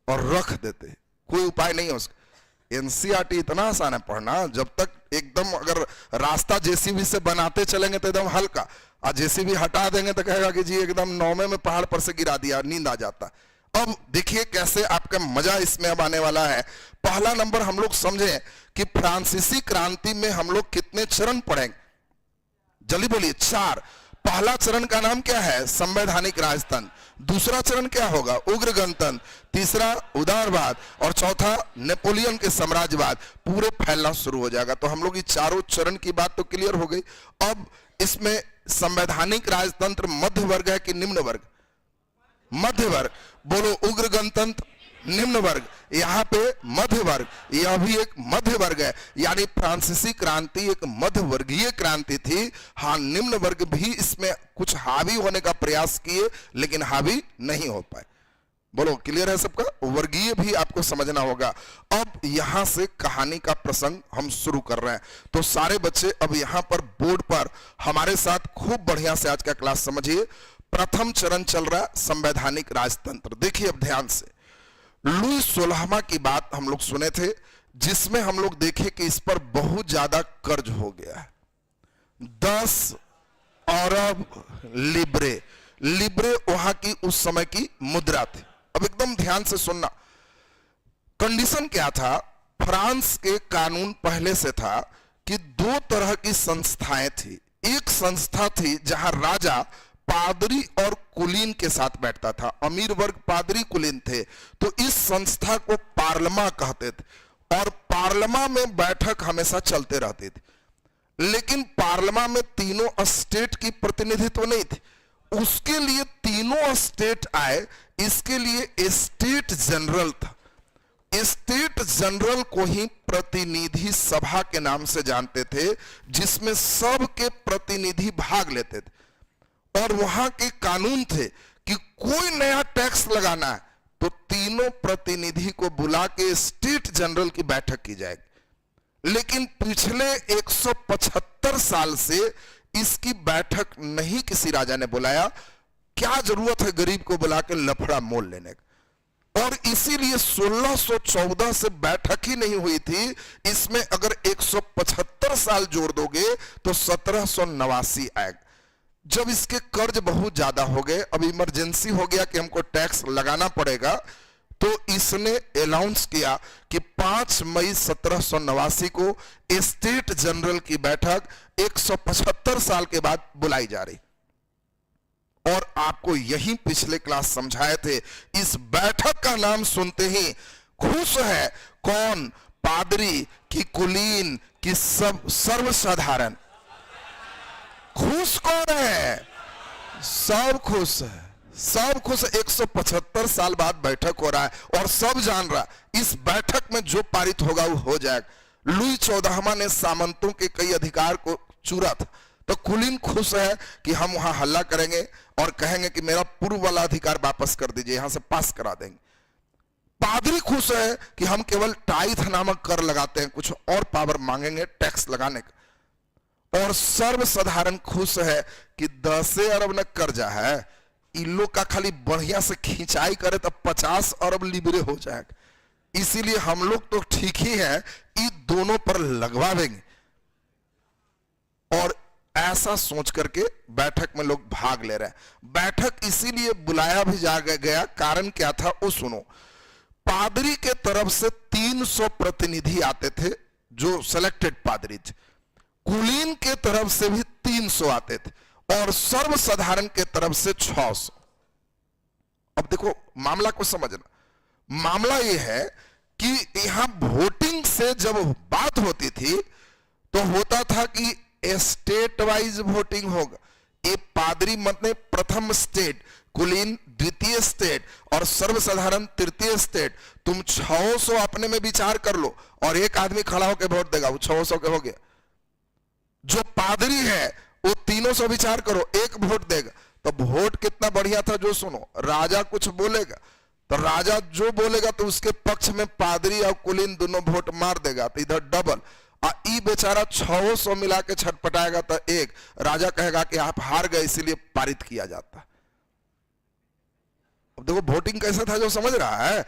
और रख देते, कोई उपाय नहीं है उसका। एनसीईआरटी इतना आसान है पढ़ना, जब तक एकदम, अगर रास्ता जेसीबी से बनाते चलेंगे तो एकदम हल्का, और जेसीबी हटा देंगे तो कहेगा कि जी एकदम नौमे में पहाड़ पर से गिरा दिया, नींद आ जाता। अब देखिए कैसे आपका मजा इसमें अब आने वाला है। पहला नंबर हम लोग समझे कि फ्रांसीसी क्रांति में हम लोग कितने चरण पढ़ेंगे, जल्दी बोलिए। 4। पहला चरण का नाम क्या है? संवैधानिक राजतंत्र। दूसरा चरण क्या होगा? उग्र गणतंत्र। तीसरा उदारवाद, और चौथा नेपोलियन के साम्राज्यवाद। पूरे फैलना शुरू हो जाएगा। तो हम लोग इस चारों चरण की बात तो क्लियर हो गई। अब इसमें संवैधानिक राजतंत्र मध्य वर्ग है कि निम्न वर्ग? मध्य वर्ग। बोलो उग्र गणतंत्र निम्न वर्ग, यहां पे मध्य वर्ग, यह भी एक मध्य वर्ग है। यानी फ्रांसीसी क्रांति एक मध्य वर्गीय क्रांति थी। हाँ, निम्न वर्ग भी इसमें कुछ हावी होने का प्रयास किए, लेकिन हावी नहीं हो पाए। बोलो क्लियर है सबका? वर्गीय भी आपको समझना होगा। अब यहां से कहानी का प्रसंग हम शुरू कर रहे हैं। तो सारे बच्चे अब यहां पर बोर्ड पर हमारे साथ खूब बढ़िया से आज का क्लास समझिए। प्रथम चरण चल रहा है संवैधानिक राजतंत्र। देखिए अब ध्यान से, लुई 16वां की बात हम लोग सुने थे, जिसमें हम लोग देखे कि इस पर बहुत ज्यादा कर्ज हो गया है। 10 अरब लिब्रे। लिब्रे वहां की उस समय की मुद्रा थी। अब एकदम ध्यान से सुनना, कंडीशन क्या था? फ्रांस के कानून पहले से था कि दो तरह की संस्थाएं थी। एक संस्था थी जहां राजा पादरी और कुलीन के साथ बैठता था, अमीर वर्ग पादरी कुलीन थे, तो इस संस्था को पार्लमा कहते थे और पार्लमा में बैठक हमेशा चलते रहती थी। लेकिन पार्लमा में तीनों स्टेट की प्रतिनिधित्व नहीं थी, उसके लिए तीनों स्टेट आए, इसके लिए स्टेट जनरल था। स्टेट जनरल को ही प्रतिनिधि सभा के नाम से जानते थे, जिसमें सब के प्रतिनिधि भाग लेते थे और वहां के कानून थे कि कोई नया टैक्स लगाना है तो तीनों प्रतिनिधि को बुला के स्टेट जनरल की बैठक की जाएगी। लेकिन पिछले 175 साल से इसकी बैठक नहीं किसी राजा ने बुलाया। क्या जरूरत है गरीब को बुला के लफड़ा मोल लेने का? और इसीलिए 1614 से बैठक ही नहीं हुई थी। इसमें अगर 175 साल जोड़ दोगे तो 1789 आएगा, जब इसके कर्ज बहुत ज्यादा हो गए, अब इमरजेंसी हो गया कि हमको टैक्स लगाना पड़ेगा, तो इसने अनाउंस किया कि 5 मई 1789 को स्टेट जनरल की बैठक 175 साल के बाद बुलाई जा रही। और आपको यही पिछले क्लास समझाए थे। इस बैठक का नाम सुनते ही खुश है कौन? पादरी की कुलीन की सब सर्वसाधारण? खुश कौन है? सब खुश है, सब खुश। 175 साल बाद बैठक हो रहा है और सब जान रहा इस बैठक में जो पारित होगा वो हो जाएगा। लुई 14वां ने सामंतों के कई अधिकार को चूरा था, तो कुलीन खुश है कि हम वहां हल्ला करेंगे और कहेंगे कि मेरा पूर्व वाला अधिकार वापस कर दीजिए, यहां से पास करा देंगे। पादरी खुश है कि हम केवल टाइथ नामक कर लगाते हैं, कुछ और पावर मांगेंगे टैक्स लगाने का। और सर्वसाधारण खुश है कि 10 अरब न कर्जा है, इन लोग का खाली बढ़िया से खिंचाई करे तो 50 अरब लिबरे हो जाएगा, इसीलिए हम लोग तो ठीक ही है, इन दोनों पर लगवा देंगे। और ऐसा सोच करके बैठक में लोग भाग ले रहे हैं। बैठक इसीलिए बुलाया भी जा गया, कारण क्या था वो सुनो। पादरी के तरफ से 300 प्रतिनिधि आते थे जो सिलेक्टेड पादरी थे, कुलीन के तरफ से भी 300 आते थे और सर्वसाधारण के तरफ से 600। अब देखो मामला को समझना, मामला यह है कि यहां वोटिंग से जब बात होती थी तो होता था कि स्टेट वाइज वोटिंग होगा। ये पादरी मत ने प्रथम स्टेट, कुलीन द्वितीय स्टेट और सर्वसाधारण तृतीय स्टेट। तुम 600 अपने में विचार कर लो और एक आदमी खड़ा होकर वोट देगा, वो 600 के हो गया। जो पादरी है वो 300 विचार करो, एक वोट देगा। तो वोट कितना बढ़िया था जो सुनो, राजा कुछ बोलेगा तो राजा जो बोलेगा तो उसके पक्ष में पादरी और कुलीन दोनों वोट मार देगा, तो इधर डबल। ई बेचारा 600 मिला के छटपटाएगा तो एक राजा कहेगा कि आप हार गए, इसीलिए पारित किया जाता। अब देखो वोटिंग कैसा था जो समझ रहा है।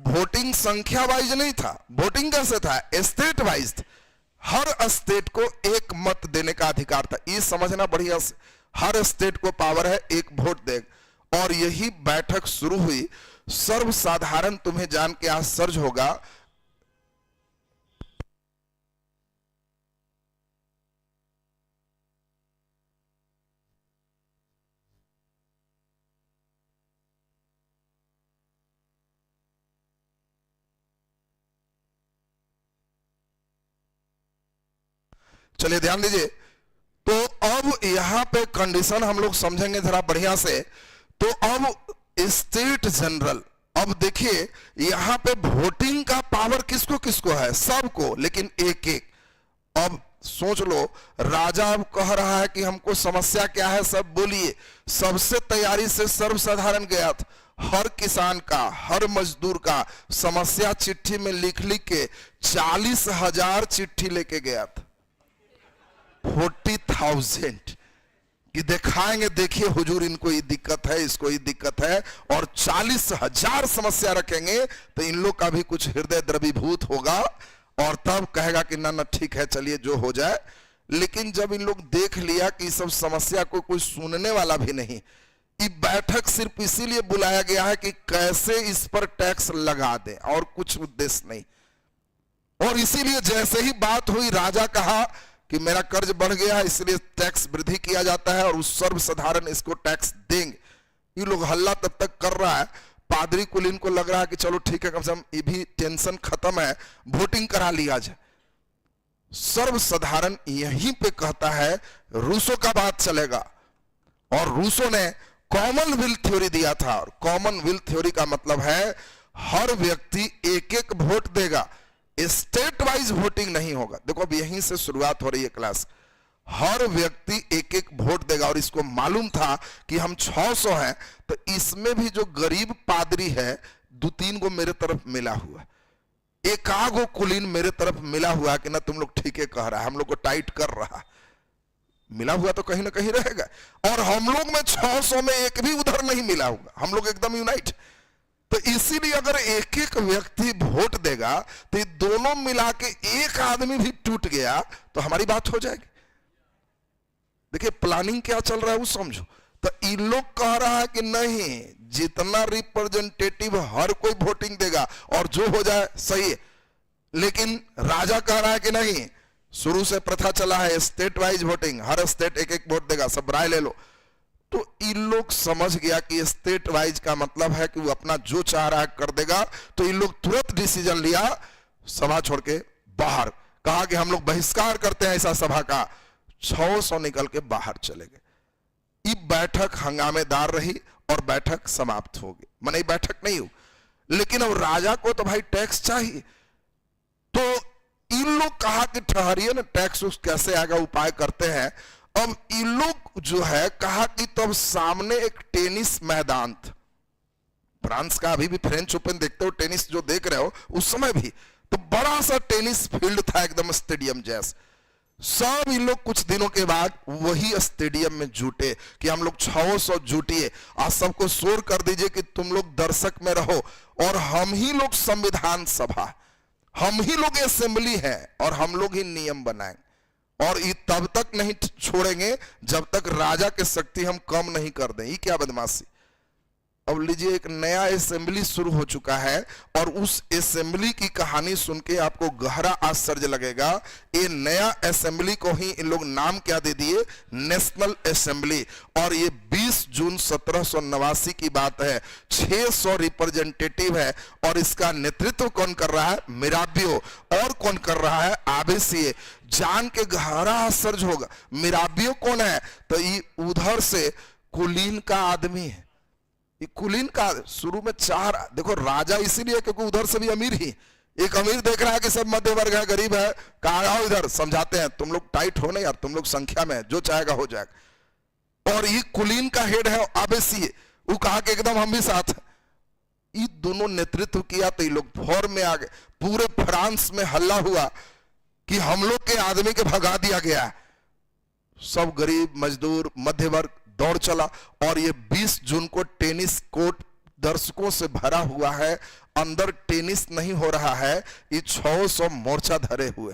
वोटिंग संख्या वाइज नहीं था, वोटिंग कैसे था? State wise. हर स्टेट को एक मत देने का अधिकार था, ये समझना बढ़िया से। हर स्टेट को पावर है एक वोट दे। और यही बैठक शुरू हुई। सर्वसाधारण तुम्हें जान के आश्चर्य होगा, चलिए ध्यान दीजिए। तो अब यहां पे कंडीशन हम लोग समझेंगे जरा बढ़िया से। तो अब स्टेट जनरल, अब देखिए यहां पे वोटिंग का पावर किसको किसको है? सबको, लेकिन एक एक। अब सोच लो, राजा अब कह रहा है कि हमको समस्या क्या है, सब बोलिए। सबसे तैयारी से सर्वसाधारण गया था, हर किसान का, हर मजदूर का समस्या चिट्ठी में लिख लिख के 40,000 चिट्ठी लेके गया था। 40,000 कि दिखाएंगे, देखिए हुजूर इनको ये दिक्कत है, इसको ये दिक्कत है, और 40,000 समस्या रखेंगे तो इन लोग का भी कुछ हृदय द्रवीभूत होगा और तब कहेगा कि ना ना ठीक है, चलिए जो हो जाए। लेकिन जब इन लोग देख लिया कि सब समस्या को कोई सुनने वाला भी नहीं, ये बैठक सिर्फ इसीलिए बुलाया गया है कि कैसे इस पर टैक्स लगा दें और कुछ उद्देश्य नहीं। और इसीलिए जैसे ही बात हुई, राजा कहा कि मेरा कर्ज बढ़ गया है इसलिए टैक्स वृद्धि किया जाता है और उस सर्वसाधारण इसको टैक्स देंगे। ये लोग हल्ला तब तक कर रहा है, पादरी कुलीन को लग रहा है कि चलो ठीक है, कम से कम ये भी टेंशन खत्म है, वोटिंग करा लिया जाए। सर्वसाधारण यहीं पे कहता है रूसो का बात चलेगा, और रूसो ने कॉमनवेल्थ थ्योरी दिया था, और कॉमनवेल्थ थ्योरी का मतलब है हर व्यक्ति एक एक वोट देगा, स्टेट वाइज वोटिंग नहीं होगा। देखो अब यहीं से शुरुआत हो रही है क्लास, हर व्यक्ति एक एक वोट देगा। और इसको मालूम था कि हम 600 हैं, तो इसमें भी जो गरीब पादरी है 2-3 गो मेरे तरफ मिला हुआ, एक आगो कुलीन मेरे तरफ मिला हुआ कि ना तुम लोग ठीक है कह रहा है, हम लोग को टाइट कर रहा, मिला हुआ तो कहीं ना कहीं रहेगा। और हम लोग में 600 में एक भी उधर नहीं मिला होगा, हम लोग एकदम यूनाइट। तो इसीलिए अगर एक एक व्यक्ति वोट देगा तो ये दोनों मिला के एक आदमी भी टूट गया तो हमारी बात हो जाएगी। देखिए प्लानिंग क्या चल रहा है वो समझो। तो इन लोग कह रहा है कि नहीं, जितना रिप्रेजेंटेटिव हर कोई वोटिंग देगा और जो हो जाए सही है। लेकिन राजा कह रहा है कि नहीं, शुरू से प्रथा चला है स्टेट वाइज वोटिंग, हर स्टेट एक एक वोट देगा, सब राय ले लो। तो इन लोग समझ गया कि स्टेट वाइज का मतलब है कि वो अपना जो चाह रहा है कर देगा। तो इन लोग तुरंत डिसीजन लिया, सभा छोड़ के बाहर, कहा कि हम लोग बहिष्कार करते हैं ऐसा सभा का। 600 निकल के बाहर चले गए। ये बैठक हंगामेदार रही और बैठक समाप्त हो गई, माने बैठक नहीं हुई। लेकिन अब राजा को तो भाई टैक्स चाहिए, तो इन लोग कहा कि ठहरिए ना, टैक्स कैसे आएगा, उपाय करते हैं। अब इन लोग जो है कहा कि तब सामने एक टेनिस मैदान था, फ्रांस का अभी भी फ्रेंच ओपन देखते हो, टेनिस जो देख रहे हो उस समय भी, तो बड़ा सा टेनिस फील्ड था एकदम स्टेडियम जैसा। सब इन लोग कुछ दिनों के बाद वही स्टेडियम में जुटे कि हम लोग 600 जुटिए, आज सबको शोर कर दीजिए कि तुम लोग दर्शक में रहो, और हम ही लोग संविधान सभा, हम ही लोग असेंबली है, और हम लोग ही नियम बनाएंगे। और ये तब तक नहीं छोड़ेंगे जब तक राजा की शक्ति हम कम नहीं कर दें। ये क्या बदमाशी। अब लीजिए, एक नया असेंबली शुरू हो चुका है, और उस असेंबली की कहानी सुन के आपको गहरा आश्चर्य लगेगा। ये नया असेंबली को ही इन लोग नाम क्या दे दिए, नेशनल असेंबली। और ये 20 जून 1789 की बात है। 600 रिप्रेजेंटेटिव है, और इसका नेतृत्व कौन कर रहा है, मिराबियो। और कौन कर रहा है, आबेसिए। जान के गहरा आश्चर्य होगा, मिराबियो कौन है, तो ये उधर से कुलीन का आदमी है। कुलीन का शुरू में 4, देखो राजा इसीलिए क्योंकि उधर से भी अमीर ही, एक अमीर देख रहा है कि सब मध्य वर्ग है, गरीब है, कहा आओ इधर समझाते हैं, तुम लोग टाइट हो ना यार, तुम लोग संख्या में, जो चाहेगा हो जाएगा। और ये कुलीन का हेड है आबेसी, वो कहा कि एकदम हम भी साथ हैं। ये दोनों नेतृत्व किया तो ये लोग फॉर्म में आ गए। पूरे फ्रांस में हल्ला हुआ कि हम लोग के आदमी के भगा दिया गया। सब गरीब मजदूर मध्य वर्ग दौड़ चला, और ये 20 जून को टेनिस कोर्ट दर्शकों से भरा हुआ है, अंदर टेनिस नहीं हो रहा है। ये 600 मोर्चा धरे हुए,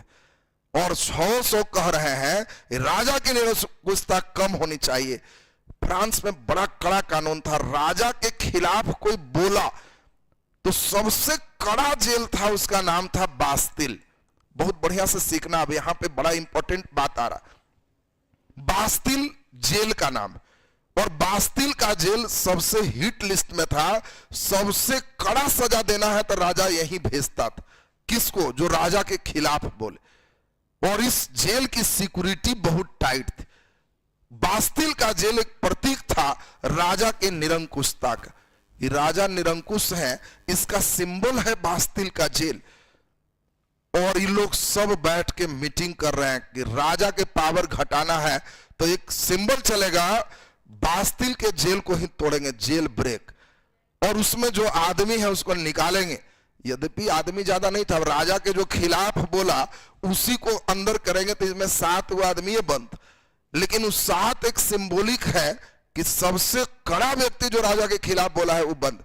और 600 कह रहे हैं राजा की निरंकुशता कम होनी चाहिए। फ्रांस में बड़ा कड़ा कानून था, राजा के खिलाफ कोई बोला तो सबसे कड़ा जेल था, उसका नाम था बास्तिल। बहुत बढ़िया से सीखना, अब यहां पे बड़ा इंपॉर्टेंट बात आ रहा। बास्तिल जेल का नाम, और बास्तिल का जेल सबसे हिट लिस्ट में था। सबसे कड़ा सजा देना है तो राजा यही भेजता था, किसको, जो राजा के खिलाफ बोले। और इस जेल की सिक्योरिटी बहुत टाइट थी। बास्तिल का जेल एक प्रतीक था राजा के निरंकुशता का। ये राजा निरंकुश है, इसका सिंबल है बास्तिल का जेल। और ये लोग सब बैठ के मीटिंग कर रहे हैं कि राजा के पावर घटाना है तो एक सिंबल चलेगा, बास्तिल के जेल को ही तोड़ेंगे, जेल ब्रेक। और उसमें जो आदमी है उसको निकालेंगे। यद्यपि आदमी ज्यादा नहीं था, राजा के जो खिलाफ बोला उसी को अंदर करेंगे, तो इसमें 7 वो आदमी है बंद। लेकिन उस 7 एक सिंबॉलिक है कि सबसे कड़ा व्यक्ति जो राजा के खिलाफ बोला है वो बंद।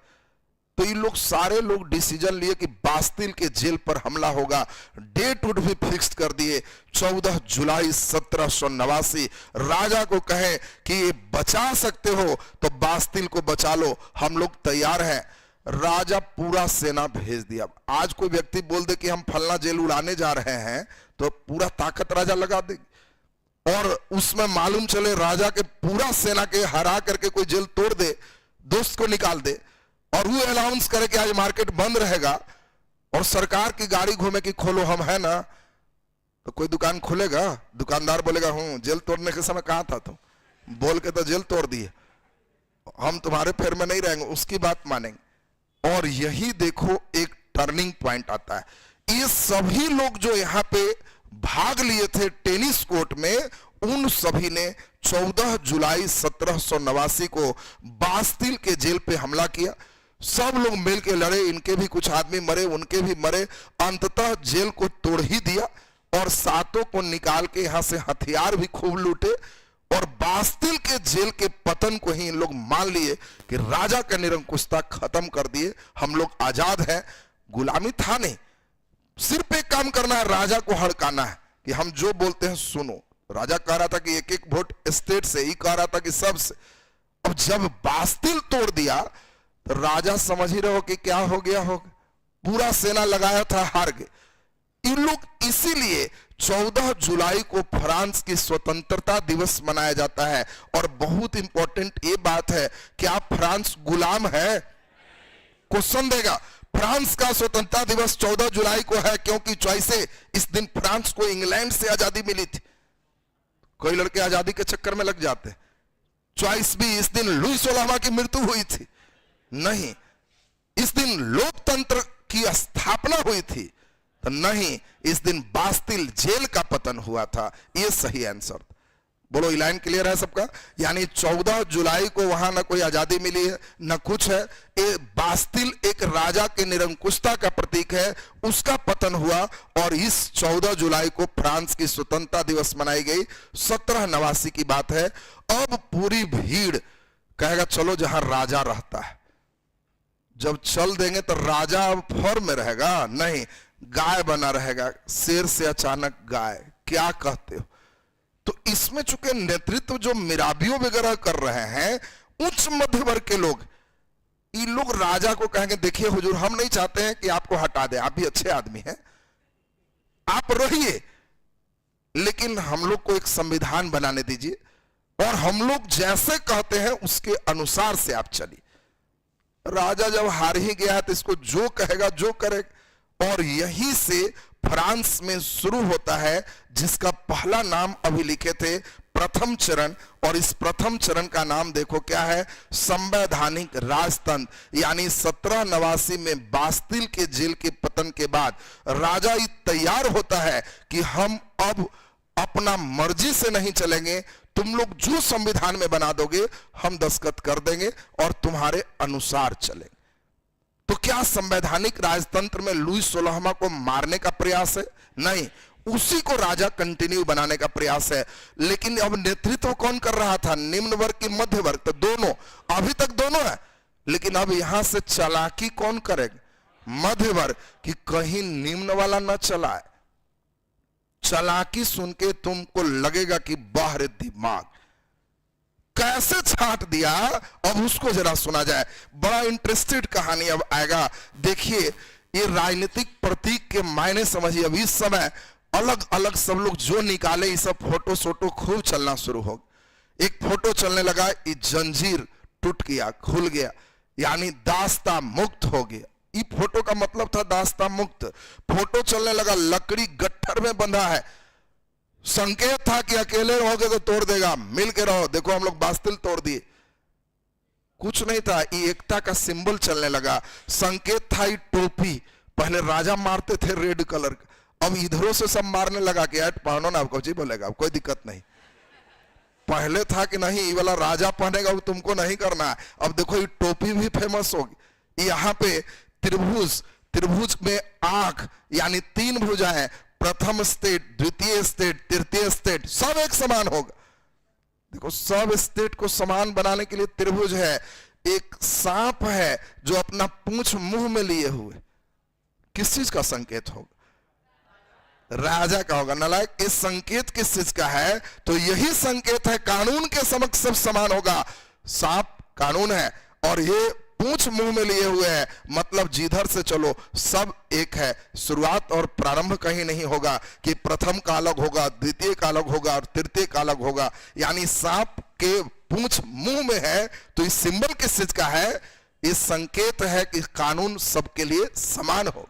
तो ये लोग सारे लोग डिसीजन लिए कि बास्तिल के जेल पर हमला होगा। डेट वुड भी फिक्स कर दिए, 14 जुलाई 1789। राजा को कहे कि ये बचा सकते हो तो बास्तिल को बचा लो, हम लोग तैयार हैं। राजा पूरा सेना भेज दिया। आज कोई व्यक्ति बोल दे कि हम फलना जेल उड़ाने जा रहे हैं तो पूरा ताकत राजा लगा देगी, और उसमें मालूम चले राजा के पूरा सेना के हरा करके कोई जेल तोड़ दे, दोस्त को निकाल दे, और वो अनाउंस करे कि आज मार्केट बंद रहेगा, और सरकार की गाड़ी घूमे कि खोलो हम है ना, तो कोई दुकान खोलेगा? दुकानदार बोलेगा हूं जेल तोड़ने के समय कहां था तुम, बोल के तो जेल तोड़ दिए, हम तुम्हारे फेर में नहीं रहेंगे, उसकी बात मानेंगे। और यही देखो एक टर्निंग पॉइंट आता है। ये सभी लोग जो यहां पे भाग लिए थे टेनिस कोर्ट में, उन सभी ने 14 जुलाई 1789 को बास्तिल के जेल पे हमला किया। सब लोग मिल के लड़े, इनके भी कुछ आदमी मरे, उनके भी मरे, अंततः जेल को तोड़ ही दिया, और सातों को निकाल के यहां से हथियार भी खूब लूटे, और बास्तिल के जेल के पतन को ही इन लोग मान लिए कि राजा का निरंकुशता खत्म कर दिए, हम लोग आजाद हैं। गुलामी था नहीं, सिर्फ एक काम करना है, राजा को हड़काना है कि हम जो बोलते हैं सुनो। राजा कह रहा था कि एक एक वोट स्टेट से, ही कह रहा था कि सबसे। अब जब बास्तिल तोड़ दिया तो राजा समझ ही रहे हो कि क्या हो गया होगा, पूरा सेना लगाया था, हार गए इन लोग। इसीलिए 14 जुलाई को फ्रांस की स्वतंत्रता दिवस मनाया जाता है। और बहुत इंपॉर्टेंट ये बात है, क्या फ्रांस गुलाम है? क्वेश्चन देगा। फ्रांस का स्वतंत्रता दिवस 14 जुलाई को है क्योंकि चॉइसे इस दिन फ्रांस को इंग्लैंड से आजादी मिली थी। कोई लड़के आजादी के चक्कर में लग जाते, चॉइस भी इस दिन लुई 16वां की मृत्यु हुई थी नहीं, इस दिन लोकतंत्र की स्थापना हुई थी तो नहीं, इस दिन बास्तिल जेल का पतन हुआ था। यह सही आंसर। बोलो, ये लाइन क्लियर है सबका? यानी 14 जुलाई को वहां ना कोई आजादी मिली है ना कुछ है, ये बास्तिल एक राजा के निरंकुशता का प्रतीक है, उसका पतन हुआ। और इस 14 जुलाई को फ्रांस की स्वतंत्रता दिवस मनाई गई। 1789 की बात है। अब पूरी भीड़ कहेगा चलो जहां राजा रहता है, जब चल देंगे तो राजा अब फॉर्म में रहेगा नहीं, गाय बना रहेगा। शेर से अचानक गाय, क्या कहते हो? तो इसमें चूंकि नेतृत्व जो मिराबियों वगैरह कर रहे हैं, उच्च मध्य वर्ग के लोग, ये लोग राजा को कहेंगे देखिए हुजूर, हम नहीं चाहते हैं कि आपको हटा दें, आप भी अच्छे आदमी हैं, आप रहिए, लेकिन हम लोग को एक संविधान बनाने दीजिए, और हम लोग जैसे कहते हैं उसके अनुसार से आप चलिए। राजा जब हार ही गया तो इसको जो कहेगा जो करेगा। और यहीं से फ्रांस में शुरू होता है जिसका पहला नाम अभी लिखे थे, प्रथम चरण। और इस प्रथम चरण का नाम देखो क्या है, संवैधानिक राजतंत्र। यानी 1789 में बास्तिल के जेल के पतन के बाद राजा ये तैयार होता है कि हम अब अपना मर्जी से नहीं चलेंगे, तुम लोग जो संविधान में बना दोगे हम दस्तखत कर देंगे और तुम्हारे अनुसार चलेंगे। तो क्या संवैधानिक राजतंत्र में लुई 16वां को मारने का प्रयास है? नहीं, उसी को राजा कंटिन्यू बनाने का प्रयास है। लेकिन अब नेतृत्व कौन कर रहा था? निम्न वर्ग की मध्य वर्ग, तो दोनों, अभी तक दोनों है, लेकिन अब यहां से चालाकी कौन करेगा? मध्य वर्ग, कि कहीं निम्न वाला न चलाए। चालाकी सुन के तुमको लगेगा कि बाहर दिमाग कैसे छांट दिया, अब उसको जरा सुना जाए। बड़ा इंटरेस्टेड कहानी अब आएगा। देखिए, ये राजनीतिक प्रतीक के मायने समझिए। अब इस समय अलग अलग सब लोग जो निकाले, ये सब फोटो सोटो खूब चलना शुरू हो। एक फोटो चलने लगा, ये जंजीर टूट गया, खुल गया, यानी दास्ता मुक्त हो गया। ये फोटो का मतलब था दास्ता मुक्त। फोटो चलने लगा, लकड़ी गट्ठर में बंधा है, संकेत था कि अकेले रहोगे तो तोड़ देगा, मिल के रहो। देखो हम लोग बास्तिल तोड़ दिए, कुछ नहीं था, ये एकता का सिंबल चलने लगा। संकेत था ये टोपी, पहले राजा मारते थे रेड कलर का, अब इधरों से सब मारने लगा कि ऐड पहनो ना, आपको जी बोलेगा, कोई दिक्कत नहीं। पहले था कि नहीं ये वाला राजा पहनेगा, वो तुमको नहीं करना है। अब देखो ये टोपी भी फेमस होगी। यहाँ पे त्रिभुज, त्रिभुज में आंख, यानी 3 भुजाएं, प्रथम स्टेट, द्वितीय स्टेट, तृतीय स्टेट, सब एक समान होगा। देखो सब स्टेट को समान बनाने के लिए त्रिभुज है। एक सांप है जो अपना पूंछ मुंह में लिए हुए, किस चीज का संकेत होगा? राजा का होगा। नालायक, इस संकेत किस चीज का है? तो यही संकेत है कानून के समक्ष सब समान होगा। सांप कानून है और ये पूंछ मुंह में लिए हुए हैं, मतलब जिधर से चलो सब एक है। शुरुआत और प्रारंभ कहीं नहीं होगा कि प्रथम का अलग होगा, द्वितीय का अलग होगा और तृतीय का अलग होगा। यानी सांप के पूंछ मुंह में है तो इस सिंबल किस चीज का है? इस संकेत है कि कानून सबके लिए समान हो।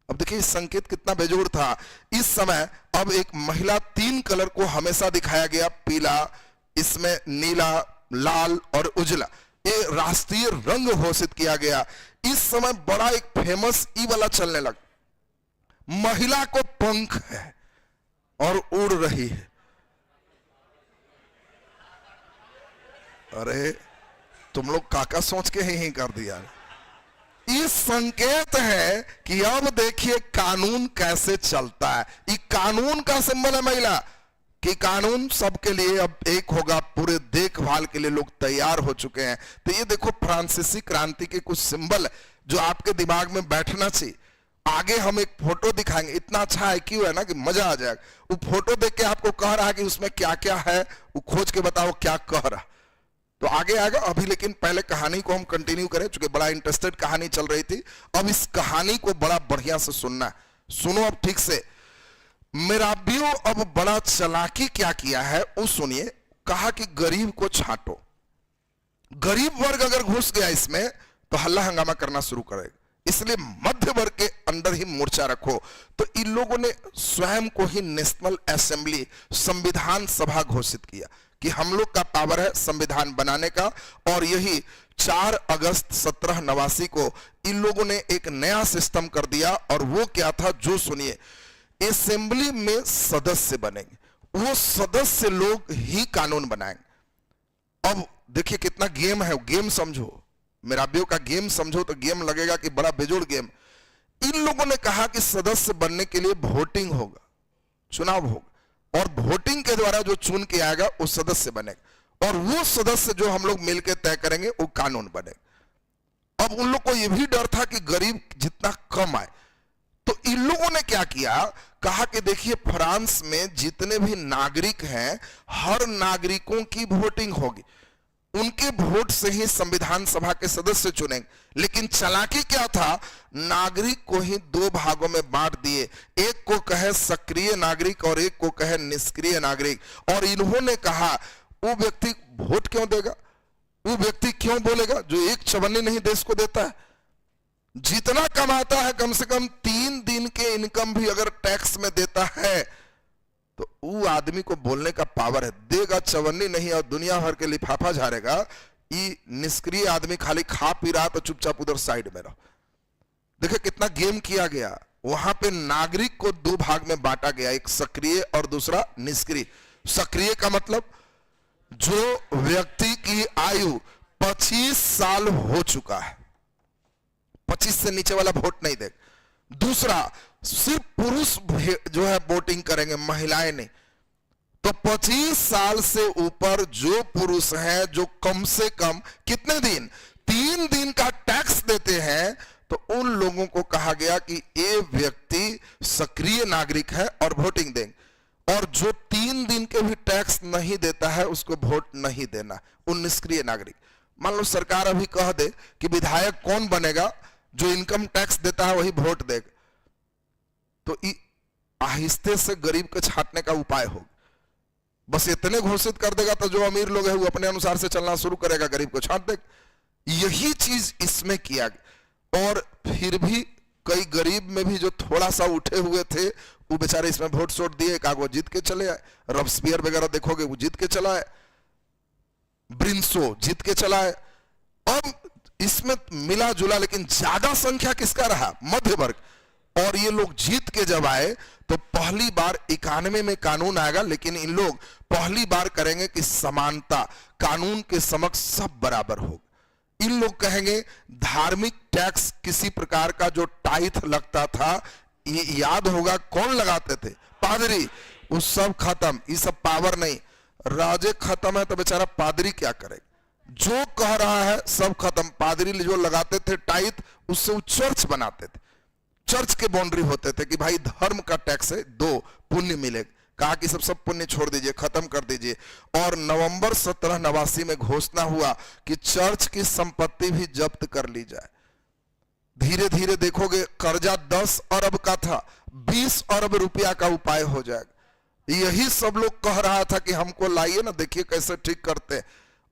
अब देखिए इस संकेत कितना बेजोड़ था। इस समय अब एक महिला 3 कलर को हमेशा दिखाया गया, पीला, इसमें नीला, लाल और उजला, ये राष्ट्रीय रंग घोषित किया गया। इस समय बड़ा एक फेमस ई वाला चलने लगा, महिला को पंख है और उड़ रही है। अरे तुम लोग काका सोच के ही कर दिया। इस संकेत है कि अब देखिए कानून कैसे चलता है। ये कानून का सिंबल है महिला, कि कानून सबके लिए अब एक होगा, पूरे देखभाल के लिए लोग तैयार हो चुके हैं। तो ये देखो फ्रांसीसी क्रांति के कुछ सिंबल जो आपके दिमाग में बैठना चाहिए। आगे हम एक फोटो दिखाएंगे, इतना अच्छा है क्यों है ना कि मजा आ जाएगा। वो फोटो देख के आपको कह रहा है कि उसमें क्या क्या है, वो खोज के बताओ क्या कह रहा, तो आगे आएगा। अभी लेकिन पहले कहानी को हम कंटिन्यू करें, क्योंकि बड़ा इंटरेस्टेड कहानी चल रही थी। अब इस कहानी को बड़ा बढ़िया से सुनना है, सुनो अब ठीक से। मेराबियो अब बड़ा चालाकी क्या किया है वो सुनिए। कहा कि गरीब को छांटो, गरीब वर्ग अगर घुस गया इसमें तो हल्ला हंगामा करना शुरू करेगा, इसलिए मध्य वर्ग के अंदर ही मोर्चा रखो। तो इन लोगों ने स्वयं को ही नेशनल असेंबली, संविधान सभा घोषित किया कि हम लोग का पावर है संविधान बनाने का। और यही 4 अगस्त 1789 को इन लोगों ने एक नया सिस्टम कर दिया। और वो क्या था, जो सुनिए, असेंबली में सदस्य बनेंगे, वो सदस्य लोग ही कानून बनाएंगे। अब देखिए कितना गेम है, गेम समझो, मेराबियो का गेम समझो तो गेम लगेगा कि बड़ा बेजोड़ गेम। इन लोगों ने कहा कि सदस्य बनने के लिए वोटिंग होगा, चुनाव होगा, और वोटिंग के द्वारा जो चुन के आएगा वो सदस्य बनेगा, और वो सदस्य जो हम लोग मिलकर तय करेंगे वो कानून बनेगा। अब उन लोग को यह भी डर था कि गरीब जितना कम आए, तो इन लोगों ने क्या किया, कहा कि देखिए फ्रांस में जितने भी नागरिक हैं, हर नागरिकों की वोटिंग होगी, उनके वोट से ही संविधान सभा के सदस्य चुनेंगे। लेकिन चालाकी क्या था, नागरिक को ही 2 भागों में बांट दिए, एक को कहे सक्रिय नागरिक और एक को कहे निष्क्रिय नागरिक। और इन्होंने कहा वो व्यक्ति वोट क्यों देगा, वो व्यक्ति क्यों बोलेगा जो 1 चवन्नी नहीं देश को देता है, जितना कमाता है कम से कम 3 दिन के इनकम भी अगर टैक्स में देता है तो वो आदमी को बोलने का पावर है। देगा चवन्नी नहीं और दुनिया भर के लिफाफा झाड़ेगा, ये निष्क्रिय आदमी खाली खा पी रहा तो चुपचाप उधर साइड में रहो। देखिए कितना गेम किया गया। वहां पे नागरिक को 2 भाग में बांटा गया, एक सक्रिय और दूसरा निष्क्रिय। सक्रिय का मतलब जो व्यक्ति की आयु 25 साल हो चुका है, 25 से नीचे वाला वोट नहीं देगा। दूसरा सिर्फ पुरुष जो है वोटिंग करेंगे, महिलाएं नहीं। तो 25 साल से ऊपर जो पुरुष हैं, जो कम से कम कितने दिन, 3 दिन का टैक्स देते हैं, तो उन लोगों को कहा गया कि ये व्यक्ति सक्रिय नागरिक है और वोटिंग देंगे। और जो 3 दिन के भी टैक्स नहीं देता है उसको वोट नहीं देना, उन निष्क्रिय नागरिक। मान लो सरकार अभी कह दे कि विधायक कौन बनेगा, जो इनकम टैक्स देता है वही वोट देगा, तो आहिस्ते से गरीब को छांटने का उपाय होगा। बस इतने घोषित कर देगा तो जो अमीर लोग हैं वो अपने अनुसार से चलना शुरू करेगा, गरीब को छांट देगा। यही चीज इसमें किया गया। और फिर भी कई गरीब में भी जो थोड़ा सा उठे हुए थे वो बेचारे इसमें वोट सोट दिए, कागो जीत के चले आए। रॉबस्पियर वगैरह देखोगे वो जीत के चला है, ब्रिंसो जीत के चला है। अब इसमें मिला जुला, लेकिन ज्यादा संख्या किसका रहा, मध्य वर्ग। और ये लोग जीत के जब आए तो पहली बार 91 में कानून आएगा, लेकिन इन लोग पहली बार करेंगे कि समानता, कानून के समक्ष सब बराबर हो। इन लोग कहेंगे धार्मिक टैक्स किसी प्रकार का जो टाइथ लगता था, ये याद होगा कौन लगाते थे, पादरी, वो सब खत्म, ये सब पावर नहीं। राजे खत्म है तो बेचारा पादरी क्या करेगा, जो कह रहा है सब खत्म। पादरी जो लगाते थे टाइथ, उससे वो चर्च बनाते थे, चर्च के बाउंड्री होते थे कि भाई धर्म का टैक्स है, 2 पुण्य मिलेगा। कहा कि सब पुण्य छोड़ दीजिए, खत्म कर दीजिए। और नवंबर 1789 में घोषणा हुआ कि चर्च की संपत्ति भी जब्त कर ली जाए। धीरे धीरे देखोगे कर्जा 10 अरब का था, 20 अरब रुपया का उपाय हो जाएगा। यही सब लोग कह रहा था कि हमको लाइए ना, देखिए कैसे ठीक करते।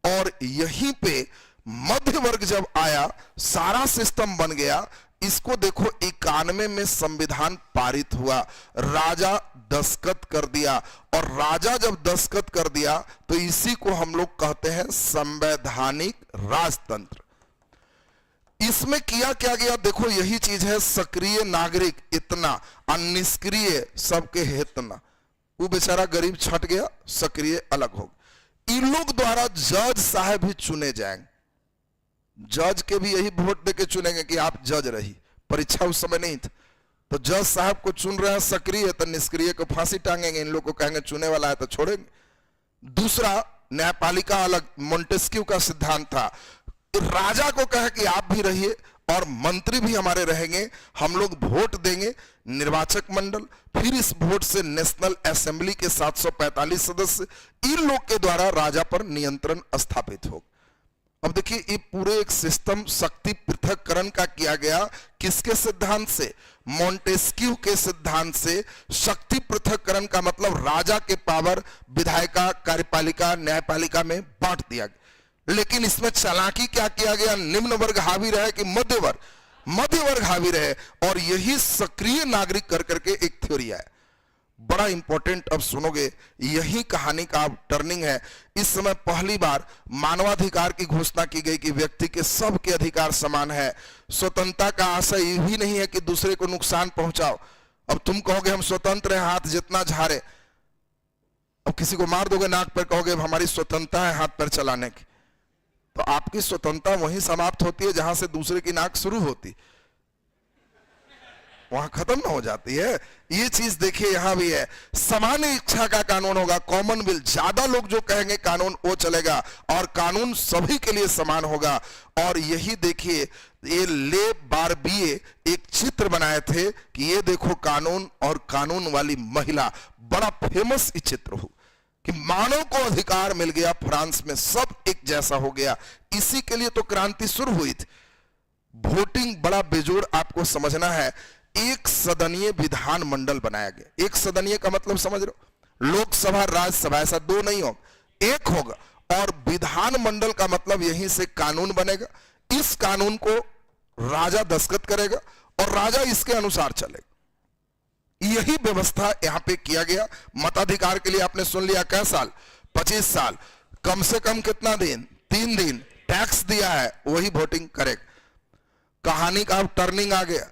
और यहीं पे मध्य वर्ग जब आया, सारा सिस्टम बन गया। इसको देखो 91 में संविधान पारित हुआ, राजा दस्तखत कर दिया। और राजा जब दस्तखत कर दिया तो इसी को हम लोग कहते हैं संवैधानिक राजतंत्र। इसमें किया क्या गया देखो, यही चीज है, सक्रिय नागरिक इतना और निष्क्रिय सबके हितना। वो बेचारा गरीब छट गया, सक्रिय अलग हो गया। इन लोग द्वारा जज साहब भी चुने जाएंगे। जज के भी यही वोट देके चुनेंगे कि आप जज रही, परीक्षा उस समय नहीं था। तो जज साहब को चुन रहे हैं सक्रिय, तो निष्क्रिय को फांसी टांगेंगे, इन लोग को कहेंगे चुने वाला है तो छोड़ेंगे। दूसरा, न्यायपालिका अलग, मोंटेस्क्यू का सिद्धांत था, राजा को कहे कि आप भी रहिए और मंत्री भी हमारे रहेंगे, हम लोग वोट देंगे, निर्वाचक मंडल, फिर इस वोट से नेशनल असेंबली के 745 सदस्य, इन लोग के द्वारा राजा पर नियंत्रण स्थापित हो। अब देखिए ये पूरे एक सिस्टम शक्ति पृथक्करण का किया गया। किसके सिद्धांत से? मोंटेस्क्यू के सिद्धांत से। शक्ति पृथक्करण का मतलब राजा के पावर विधायिका, कार्यपालिका, न्यायपालिका में बांट दिया गया। लेकिन इसमें चालाकी क्या किया गया? निम्न वर्ग हावी रहे कि मध्य वर्ग हावी रहे, और यही सक्रिय नागरिक कर करके एक थ्योरी है। बड़ा इंपॉर्टेंट, अब सुनोगे, यही कहानी का अब टर्निंग है। इस समय पहली बार मानवाधिकार की घोषणा की गई कि व्यक्ति के सबके अधिकार समान है। स्वतंत्रता का आशय ये भी नहीं है कि दूसरे को नुकसान पहुंचाओ। अब तुम कहोगे हम स्वतंत्र हैं, हाथ जितना झाड़े। अब किसी को मार दोगे नाक पर, कहोगे हमारी स्वतंत्रता है हाथ पर चलाने की। तो आपकी स्वतंत्रता वहीं समाप्त होती है जहां से दूसरे की नाक शुरू होती, वहां खत्म ना हो जाती है। ये चीज देखिए यहां भी है। सामान्य इच्छा का कानून होगा, कॉमन विल। ज्यादा लोग जो कहेंगे कानून वो चलेगा, और कानून सभी के लिए समान होगा। और यही देखिए, ये ले बार्बिए एक चित्र बनाए थे कि ये देखो कानून और कानून वाली महिला। बड़ा फेमस ये चित्र हो कि मानव को अधिकार मिल गया, फ्रांस में सब एक जैसा हो गया। इसी के लिए तो क्रांति शुरू हुई थी। वोटिंग बड़ा बेजोड़ आपको समझना है। एक सदनीय विधान मंडल बनाया गया। एक सदनीय का मतलब समझ रहे हो, लोकसभा राज्यसभा, ऐसा दो नहीं होगा, एक होगा। और विधान मंडल का मतलब यहीं से कानून बनेगा। इस कानून को राजा दस्तखत करेगा और राजा इसके अनुसार चलेगा। यही व्यवस्था यहां पे किया गया। मताधिकार के लिए आपने सुन लिया, कै साल? 25 साल। कम से कम कितना दिन? 3 दिन। टैक्स दिया है, वही वोटिंग करेगा। कहानी का अब टर्निंग आ गया।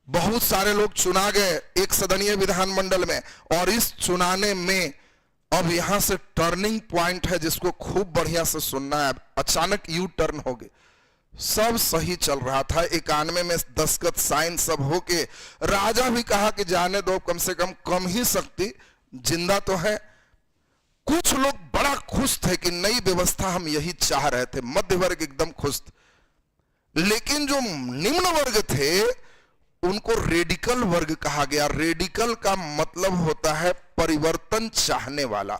बहुत सारे लोग चुना गए एक सदनीय विधानमंडल में, और इस चुनाने में अब यहां से टर्निंग पॉइंट है जिसको खूब बढ़िया से सुनना है। अचानक यू टर्न हो गए। सब सही चल रहा था, 91 में दस्तखत साइन सब होके राजा भी कहा कि जाने दो, कम से कम ही शक्ति जिंदा तो है। कुछ लोग बड़ा खुश थे कि नई व्यवस्था हम यही चाह रहे थे, मध्य वर्ग एकदम खुश थे। लेकिन जो निम्न वर्ग थे उनको रेडिकल वर्ग कहा गया। रेडिकल का मतलब होता है परिवर्तन चाहने वाला।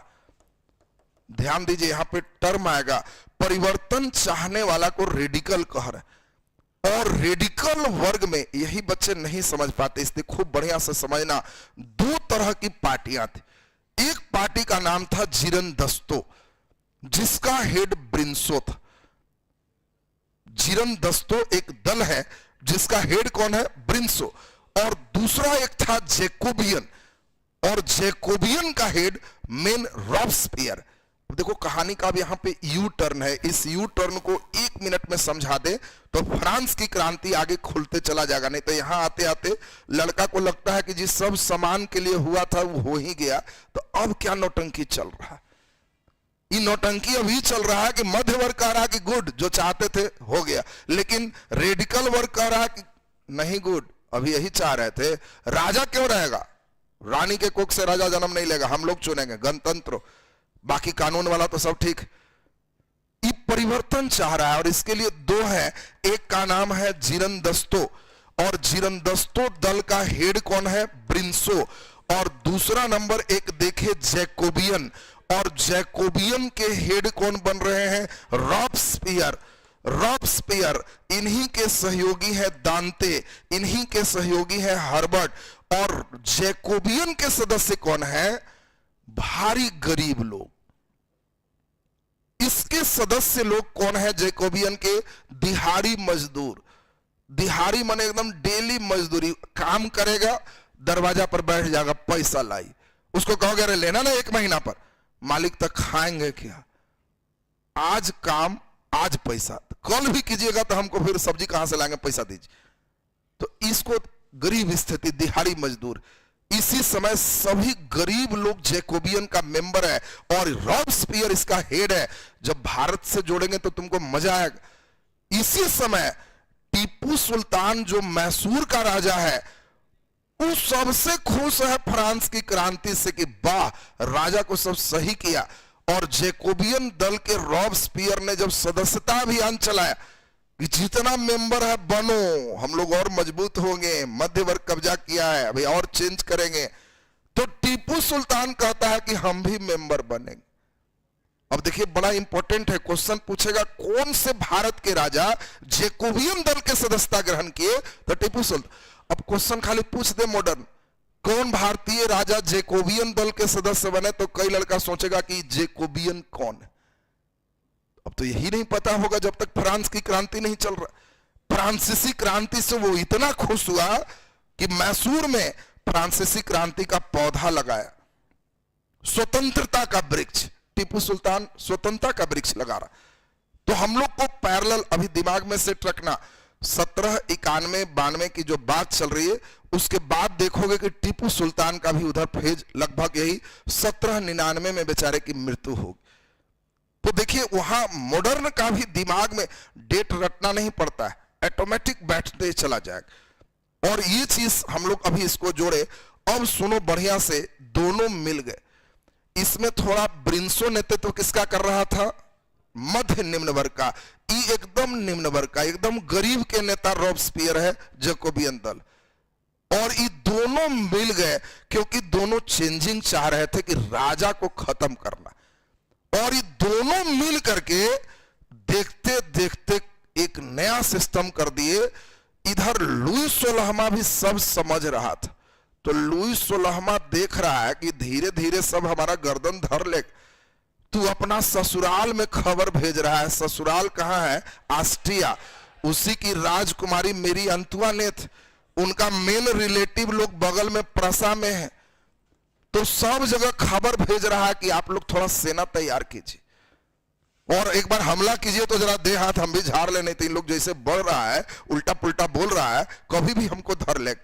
ध्यान दीजिए, यहां पे टर्म आएगा, परिवर्तन चाहने वाला को रेडिकल कह रहे। और रेडिकल वर्ग में यही बच्चे नहीं समझ पाते, इसलिए खूब बढ़िया से समझना। 2 तरह की पार्टियां थी। एक पार्टी का नाम था जीरनदस्तो, जिसका हेड ब्रिंसो था। जीरनदस्तो एक दल है जिसका हेड कौन है? ब्रिंसो। और दूसरा एक था जैकोबियन, और जैकोबियन का हेड मेन रॉब्सपियर। देखो कहानी का भी यहां पे यू टर्न है। इस यू टर्न को 1 मिनट में समझा दे तो फ्रांस की क्रांति आगे खुलते चला जाएगा। नहीं तो यहां आते आते लड़का को लगता है कि जिस सब सामान के लिए हुआ था वो हो ही गया, तो अब क्या नौटंकी चल रहा है? ये नौटंकी अभी चल रहा है कि मध्य वर्ग कह रहा है कि गुड, जो चाहते थे हो गया, लेकिन रेडिकल वर्ग कह रहा है कि नहीं गुड, अभी यही चाह रहे थे। राजा क्यों रहेगा? रानी के कोख से राजा जन्म नहीं लेगा, हम लोग चुनेंगे, गणतंत्र, बाकी कानून वाला तो सब ठीक। ये परिवर्तन चाह रहा है, और इसके लिए 2 है। एक का नाम है जीरनदस्तो, और जीरनदस्तो दल का हेड कौन है? ब्रिंसो। और दूसरा नंबर एक देखे जैकोबियन, और जैकोबियन के हेड कौन बन रहे हैं? रॉबस्पियर। रॉबस्पियर, इन्हीं के सहयोगी है दांते, इन्हीं के सहयोगी है हर्बर्ट। और जैकोबियन के सदस्य कौन है? भारी गरीब लोग। इसके सदस्य लोग कौन है जैकोबियन के? दिहाड़ी मजदूर। दिहाड़ी माने एकदम डेली मजदूरी, काम करेगा, दरवाजा पर बैठ जाएगा, पैसा लाई। उसको कहोगे अरे लेना ना 1 महीना पर, मालिक तक खाएंगे क्या? आज काम आज पैसा, कल भी कीजिएगा तो हमको फिर सब्जी कहां से लाएंगे, पैसा दीजिए। तो इसको गरीब स्थिति, दिहाड़ी मजदूर। इसी समय सभी गरीब लोग जैकोबियन का मेंबर है और रॉबस्पियर इसका हेड है। जब भारत से जोड़ेंगे तो तुमको मजा आएगा। इसी समय टीपू सुल्तान जो मैसूर का राजा है, वो सबसे खुश है फ्रांस की क्रांति से कि वाह, राजा को सब सही किया। और जैकोबियन दल के रॉबस्पियर ने जब सदस्यता अभियान चलाया कि जितना मेंबर है बनो, हम लोग और मजबूत होंगे, मध्य वर्ग कब्जा किया है, अभी और चेंज करेंगे, तो टीपू सुल्तान कहता है कि हम भी मेंबर बनेंगे। अब देखिए बड़ा इंपॉर्टेंट है, क्वेश्चन पूछेगा कौन से भारत के राजा जैकोबियन दल के सदस्यता ग्रहण किए? तो टीपू सुल्तान। अब क्वेश्चन खाली पूछ दे मॉडर्न, कौन भारतीय राजा जैकोबियन दल के सदस्य बने? तो कई लड़का सोचेगा कि जैकोबियन कौन है। अब तो यही नहीं पता होगा जब तक फ्रांस की क्रांति नहीं चल रहा। फ्रांसीसी क्रांति से वो इतना खुश हुआ कि मैसूर में फ्रांसीसी क्रांति का पौधा लगाया, स्वतंत्रता का वृक्ष। टीपू सुल्तान स्वतंत्रता का वृक्ष लगा रहा। तो हम लोग को पैरेलल अभी दिमाग में सेट रखना, 1791-92 की जो बात चल रही है, उसके बाद देखोगे कि टीपू सुल्तान का भी उधर फेज लगभग यही 1799 में बेचारे की मृत्यु होगी। तो देखिए वहां मॉडर्न का भी दिमाग में डेट रटना नहीं पड़ता है, ऑटोमेटिक बैठते चला जाएगा। और ये चीज हम लोग अभी इसको जोड़े। अब सुनो बढ़िया से, दोनों मिल गए। इसमें थोड़ा ब्रिंसो नेतृत्व किसका कर रहा था? मध्य निम्न वर्ग का। ये एकदम निम्न वर्ग का, एकदम गरीब के नेता रॉबस्पियर है, जैकोबियन दल। और ये दोनों मिल गए क्योंकि दोनों चेंजिंग चाह रहे थे कि राजा को खत्म करना। और ये दोनों मिल करके देखते देखते एक नया सिस्टम कर दिए। इधर लुई 16वां भी सब समझ रहा था। तो लुई 16वां देख रहा है कि धीरे धीरे सब हमारा गर्दन धर ले। तू अपना ससुराल में खबर भेज रहा है। ससुराल कहां है? ऑस्ट्रिया। उसी की राजकुमारी मेरी अंतुआनेत, उनका मेन रिलेटिव लोग बगल में प्रसा में है। तो सब जगह खबर भेज रहा है कि आप लोग थोड़ा सेना तैयार कीजिए और एक बार हमला कीजिए, तो जरा दे हाथ हम भी झाड़ ले, नहीं तो इन लोग जैसे बढ़ रहा है, उल्टा पुल्टा बोल रहा है, कभी भी हमको धर ले।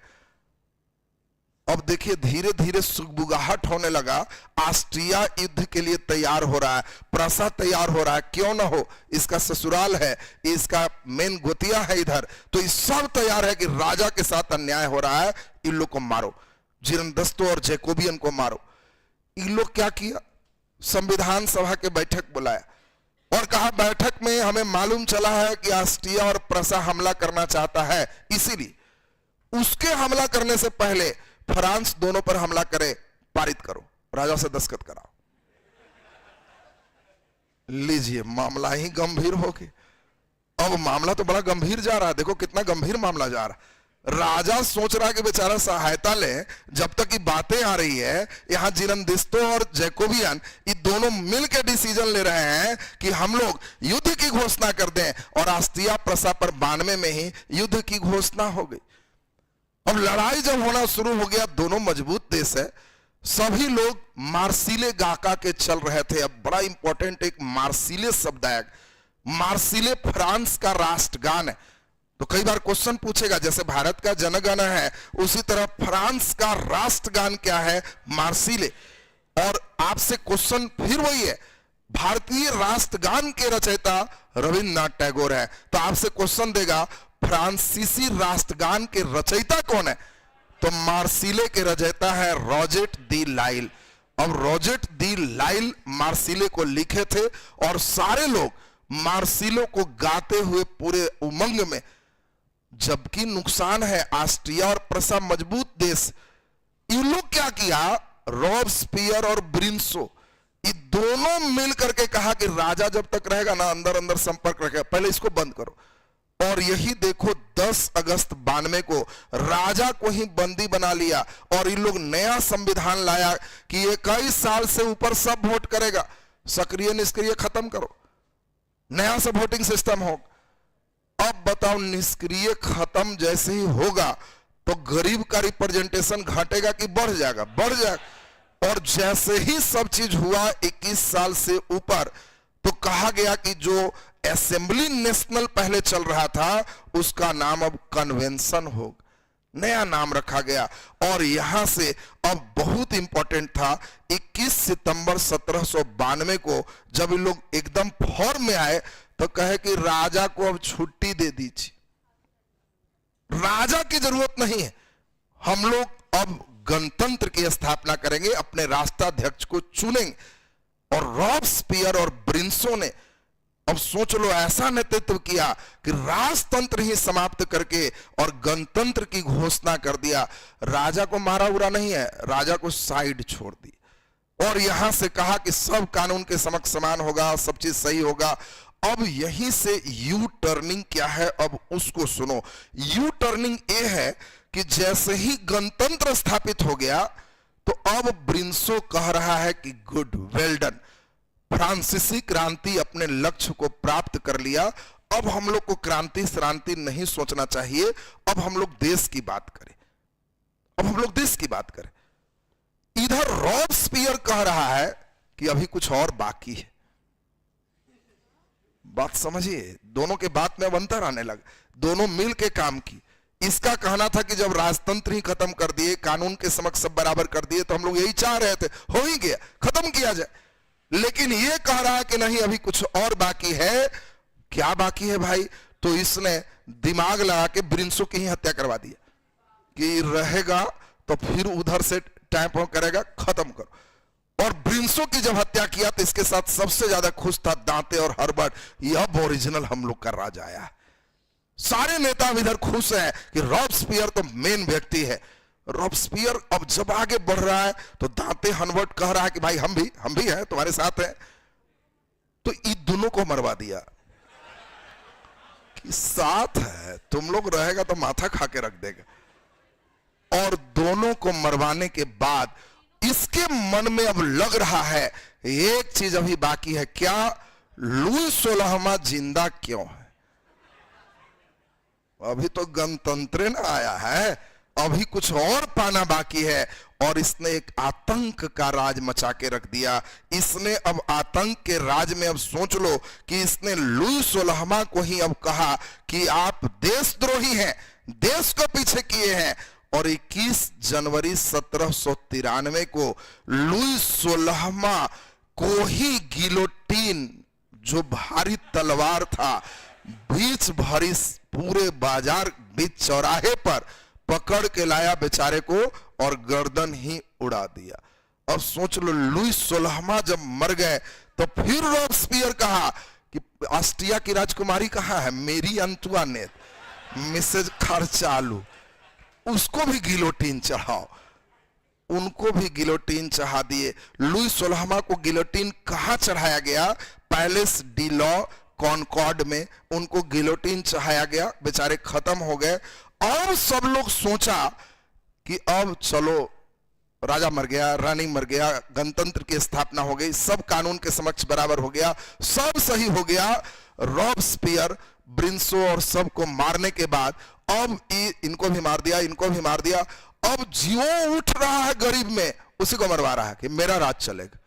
अब देखिए धीरे धीरे सुगबुगाहट होने लगा। ऑस्ट्रिया युद्ध के लिए तैयार हो रहा है, प्रसा तैयार हो रहा है, क्यों ना हो, इसका ससुराल है, इसका मेन गोतिया है इधर। तो ये सब तैयार है कि राजा के साथ अन्याय हो रहा है, इन लोग को मारो, जीर्णदस्तों और जैकोबियन को मारो। इन लोग क्या किया? संविधान सभा के बैठक बुलाया और कहा बैठक में हमें मालूम चला है कि ऑस्ट्रिया और प्रसा हमला करना चाहता है, इसीलिए उसके हमला करने से पहले फ्रांस दोनों पर हमला करे, पारित करो, राजा से दस्तखत कराओ। लीजिए, मामला ही गंभीर हो गया। अब मामला तो बड़ा गंभीर जा रहा है, देखो कितना गंभीर मामला जा रहा है। राजा सोच रहा है कि बेचारा सहायता ले, जब तक की बातें आ रही है, यहां जीर्णदस्तों और जैकोबियन ये दोनों मिलकर डिसीजन ले रहे हैं कि हम लोग युद्ध की घोषणा कर दें। और ऑस्ट्रिया प्रसा पर 92 में ही युद्ध की घोषणा हो गई। अब लड़ाई जब होना शुरू हो गया, दोनों मजबूत देश है, सभी लोग मार्सिले गाका के चल रहे थे। अब बड़ा इंपॉर्टेंट एक मार्सिले शब्द है। मार्सिले फ्रांस का राष्ट्रगान है। तो कई बार क्वेश्चन पूछेगा, जैसे भारत का जनगण है उसी तरह फ्रांस का राष्ट्रगान क्या है? मार्सिले। और आपसे क्वेश्चन फिर वही है, भारतीय राष्ट्रगान के रचयिता रविन्द्रनाथ टैगोर है। तो आपसे क्वेश्चन देगा फ्रांसीसी राष्ट्रगान के रचयिता कौन है? तो मार्सिले के रचयिता है रॉजेट दी लाइल। अब रॉजेट दी लाइल मार्सिले को लिखे थे और सारे लोग मार्सिलो को गाते हुए पूरे उमंग में। जबकि नुकसान है, ऑस्ट्रिया और प्रसा मजबूत देश, ये लोग क्या किया, रॉबस्पियर और ब्रिंसो ये दोनों मिल करके कहा कि राजा जब तक रहेगा ना अंदर अंदर संपर्क रखेगा, पहले इसको बंद करो। और यही देखो 10 अगस्त 92 को राजा को ही बंदी बना लिया और इन लोग नया संविधान लाया कि 21 साल से ऊपर सब वोट करेगा, सक्रिय निष्क्रिय खत्म करो, नया सब वोटिंग सिस्टम हो। अब बताओ निष्क्रिय खत्म जैसे ही होगा तो गरीब का रिप्रेजेंटेशन घटेगा कि बढ़ जाएगा? बढ़ जाएगा। और जैसे ही सब चीज हुआ 21 साल से ऊपर तो कहा गया कि जो असेंबली नेशनल पहले चल रहा था उसका नाम अब कन्वेंशन हो, नया नाम रखा गया। और यहां से अब बहुत इंपॉर्टेंट था 21 सितंबर 1792 को जब इन लोग एकदम फॉर्म में आए तो कहे कि राजा को अब छुट्टी दे दीजिए, राजा की जरूरत नहीं है, हम लोग अब गणतंत्र की स्थापना करेंगे, अपने राष्ट्राध्यक्ष को चुनेंगे। और रॉबस्पियर और ब्रिंसो ने अब सोच लो ऐसा नेतृत्व किया कि राजतंत्र ही समाप्त करके और गणतंत्र की घोषणा कर दिया। राजा को मारा उरा नहीं है, राजा को साइड छोड़ दी और यहां से कहा कि सब कानून के समक्ष समान होगा, सब चीज सही होगा। अब यहीं से यू टर्निंग क्या है, अब उसको सुनो। यू टर्निंग ये है कि जैसे ही गणतंत्र स्थापित हो गया तो अब ब्रिंसो कह रहा है कि गुड, वेल डन, फ्रांसीसी क्रांति अपने लक्ष्य को प्राप्त कर लिया, अब हम लोग को क्रांति श्रांति नहीं सोचना चाहिए, अब हम लोग देश की बात करें, अब हम लोग देश की बात करें। इधर रॉबस्पियर कह रहा है कि अभी कुछ और बाकी है। बात समझिए, दोनों के बात में अब अंतर आने लगा, दोनों मिल के काम की। इसका कहना था कि जब राजतंत्र ही खत्म कर दिए, कानून के समक्ष सब बराबर कर दिए, तो हम लोग यही चाह रहे थे, हो ही गया, खत्म किया जाए। लेकिन ये कह रहा है कि नहीं अभी कुछ और बाकी है। क्या बाकी है भाई? तो इसने दिमाग लगा के ब्रिंसो की ही हत्या करवा दिया कि रहेगा तो फिर उधर से टाइप करेगा, खत्म करो। और ब्रिंसो की जब हत्या किया तो इसके साथ सबसे ज्यादा खुश था दांते और हर्बर्ट, यह ओरिजिनल हम लोग का राजा आया। सारे नेता इधर खुश हैं कि रॉबस्पियर तो मेन व्यक्ति है। रॉबस्पियर अब जब आगे बढ़ रहा है तो दांते हर्बर्ट कह रहा है कि भाई हम भी हैं, तुम्हारे साथ हैं। तो इन दोनों को मरवा दिया कि साथ है, तुम लोग रहेगा तो माथा खा के रख देगा। और दोनों को मरवाने के बाद इसके मन में अब लग रहा है एक चीज अभी बाकी है। क्या? लुई 16वां जिंदा क्यों है? अभी तो गणतंत्र ना आया है, अभी कुछ और पाना बाकी है। और इसने एक आतंक का राज मचा के रख दिया। इसने अब आतंक के राज में अब सोच लो कि इसने लुई 16वां को ही अब कहा कि आप देशद्रोही हैं, देश को पीछे किए हैं। और 21 जनवरी 1793 को लुई 16वां को ही गिलोटीन, जो भारी तलवार था, बीच भरी पूरे बाजार बीच चौराहे पर पकड़ के लाया बेचारे को और गर्दन ही उड़ा दिया। अब सोच लो लुई 16वां जब मर गए तो फिर रॉबस्पियर कहा कि ऑस्ट्रिया की राजकुमारी कहां है, मेरी अंतुआनेत, मिसेज खर्चालू, उसको भी गिलोटीन चढ़ाओ। उनको भी गिलोटीन चढ़ा दिए। लुई 16वां को गिलोटीन कहां चढ़ाया गया? पैलेस डी लॉ कॉनकॉर्ड में उनको गिलोटीन चढ़ाया गया। बेचारे खत्म हो गए। और सब लोग सोचा कि अब चलो राजा मर गया, रानी मर गया, गणतंत्र की स्थापना हो गई, सब कानून के समक्ष बराबर हो गया, सब सही हो गया। रॉबस्पियर, ब्रिंसो और सबको मारने के बाद अब इनको भी मार दिया, इनको भी मार दिया। अब जियो उठ रहा है गरीब में, उसी को मरवा रहा है कि मेरा राज चलेगा।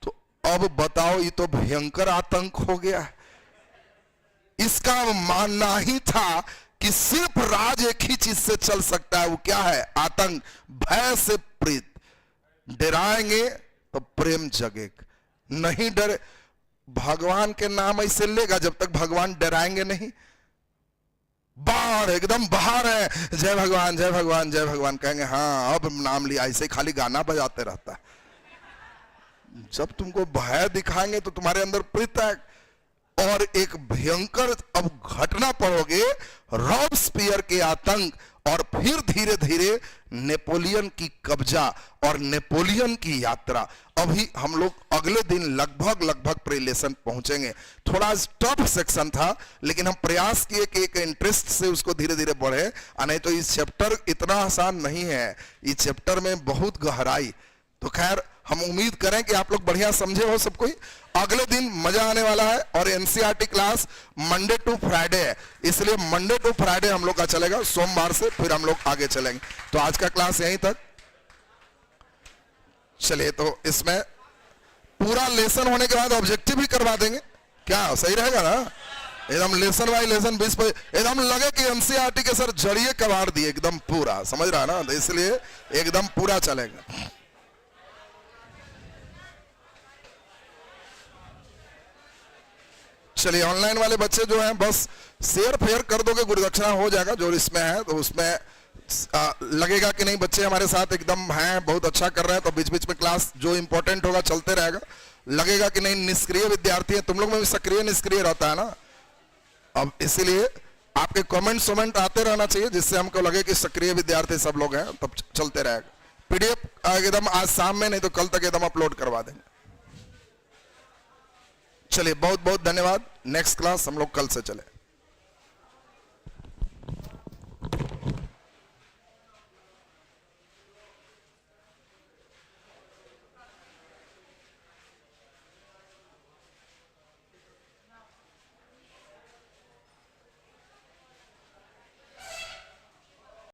तो अब बताओ, ये तो भयंकर आतंक हो गया। इसका मानना ही था कि सिर्फ राज एक ही चीज से चल सकता है, वो क्या है? आतंक, भय से प्रीत। डराएंगे तो प्रेम जगेगा, नहीं डरे। भगवान के नाम ऐसे लेगा जब तक भगवान डराएंगे नहीं। बाहर एकदम बाहर है, जय भगवान जय भगवान जय भगवान कहेंगे, हाँ अब नाम लिया, ऐसे खाली गाना बजाते रहता है। जब तुमको भय दिखाएंगे तो तुम्हारे अंदर प्रीत है। और एक भयंकर अब घटना पड़ोगे, रॉबस्पियर के आतंक और फिर धीरे धीरे नेपोलियन की कब्जा और नेपोलियन की यात्रा। अभी हम लोग अगले दिन लगभग प्रिलेशन पहुंचेंगे। थोड़ा टफ सेक्शन था, लेकिन हम प्रयास किए कि एक इंटरेस्ट से उसको धीरे धीरे बढ़े, नहीं तो इस चैप्टर इतना आसान नहीं है, इस चैप्टर में बहुत गहराई। तो खैर हम उम्मीद करें कि आप लोग बढ़िया समझे हो सब कोई। अगले दिन मजा आने वाला है और NCERT class Monday to Friday है, इसलिए मंडे टू फ्राइडे हम लोग का चलेगा, सोमवार से फिर हम लोग आगे चलेंगे। तो आज का क्लास यहीं तक। चलिए, तो इसमें पूरा लेसन होने के बाद ऑब्जेक्टिव भी करवा देंगे, क्या सही रहेगा ना? एकदम लेसन बाय लेसन 20 पे एकदम लगे कि एनसीईआरटी के सर जड़िए कबाड़ दिए एकदम पूरा, समझ रहा है ना? तो इसलिए एकदम पूरा चलेगा। चलिए, ऑनलाइन वाले बच्चे जो हैं बस शेयर फेयर कर दोगे, गुरुदक्षिणा हो जाएगा जो इसमें है। तो उसमें लगेगा कि नहीं बच्चे हमारे साथ एकदम हैं, बहुत अच्छा कर रहे हैं, तो बीच बीच में क्लास जो इंपॉर्टेंट होगा चलते रहेगा। लगेगा कि नहीं निष्क्रिय विद्यार्थी है, तुम लोग में भी सक्रिय निष्क्रिय रहता है ना, अब इसीलिए आपके कमेंट वमेंट आते रहना चाहिए, जिससे हमको लगे कि सक्रिय विद्यार्थी सब लोग हैं, तब चलते रहेगा। पीडीएफ एकदम आज शाम में नहीं तो कल तक एकदम अपलोड करवा देंगे। चलिए, बहुत बहुत धन्यवाद। नेक्स्ट क्लास हम लोग कल से चले।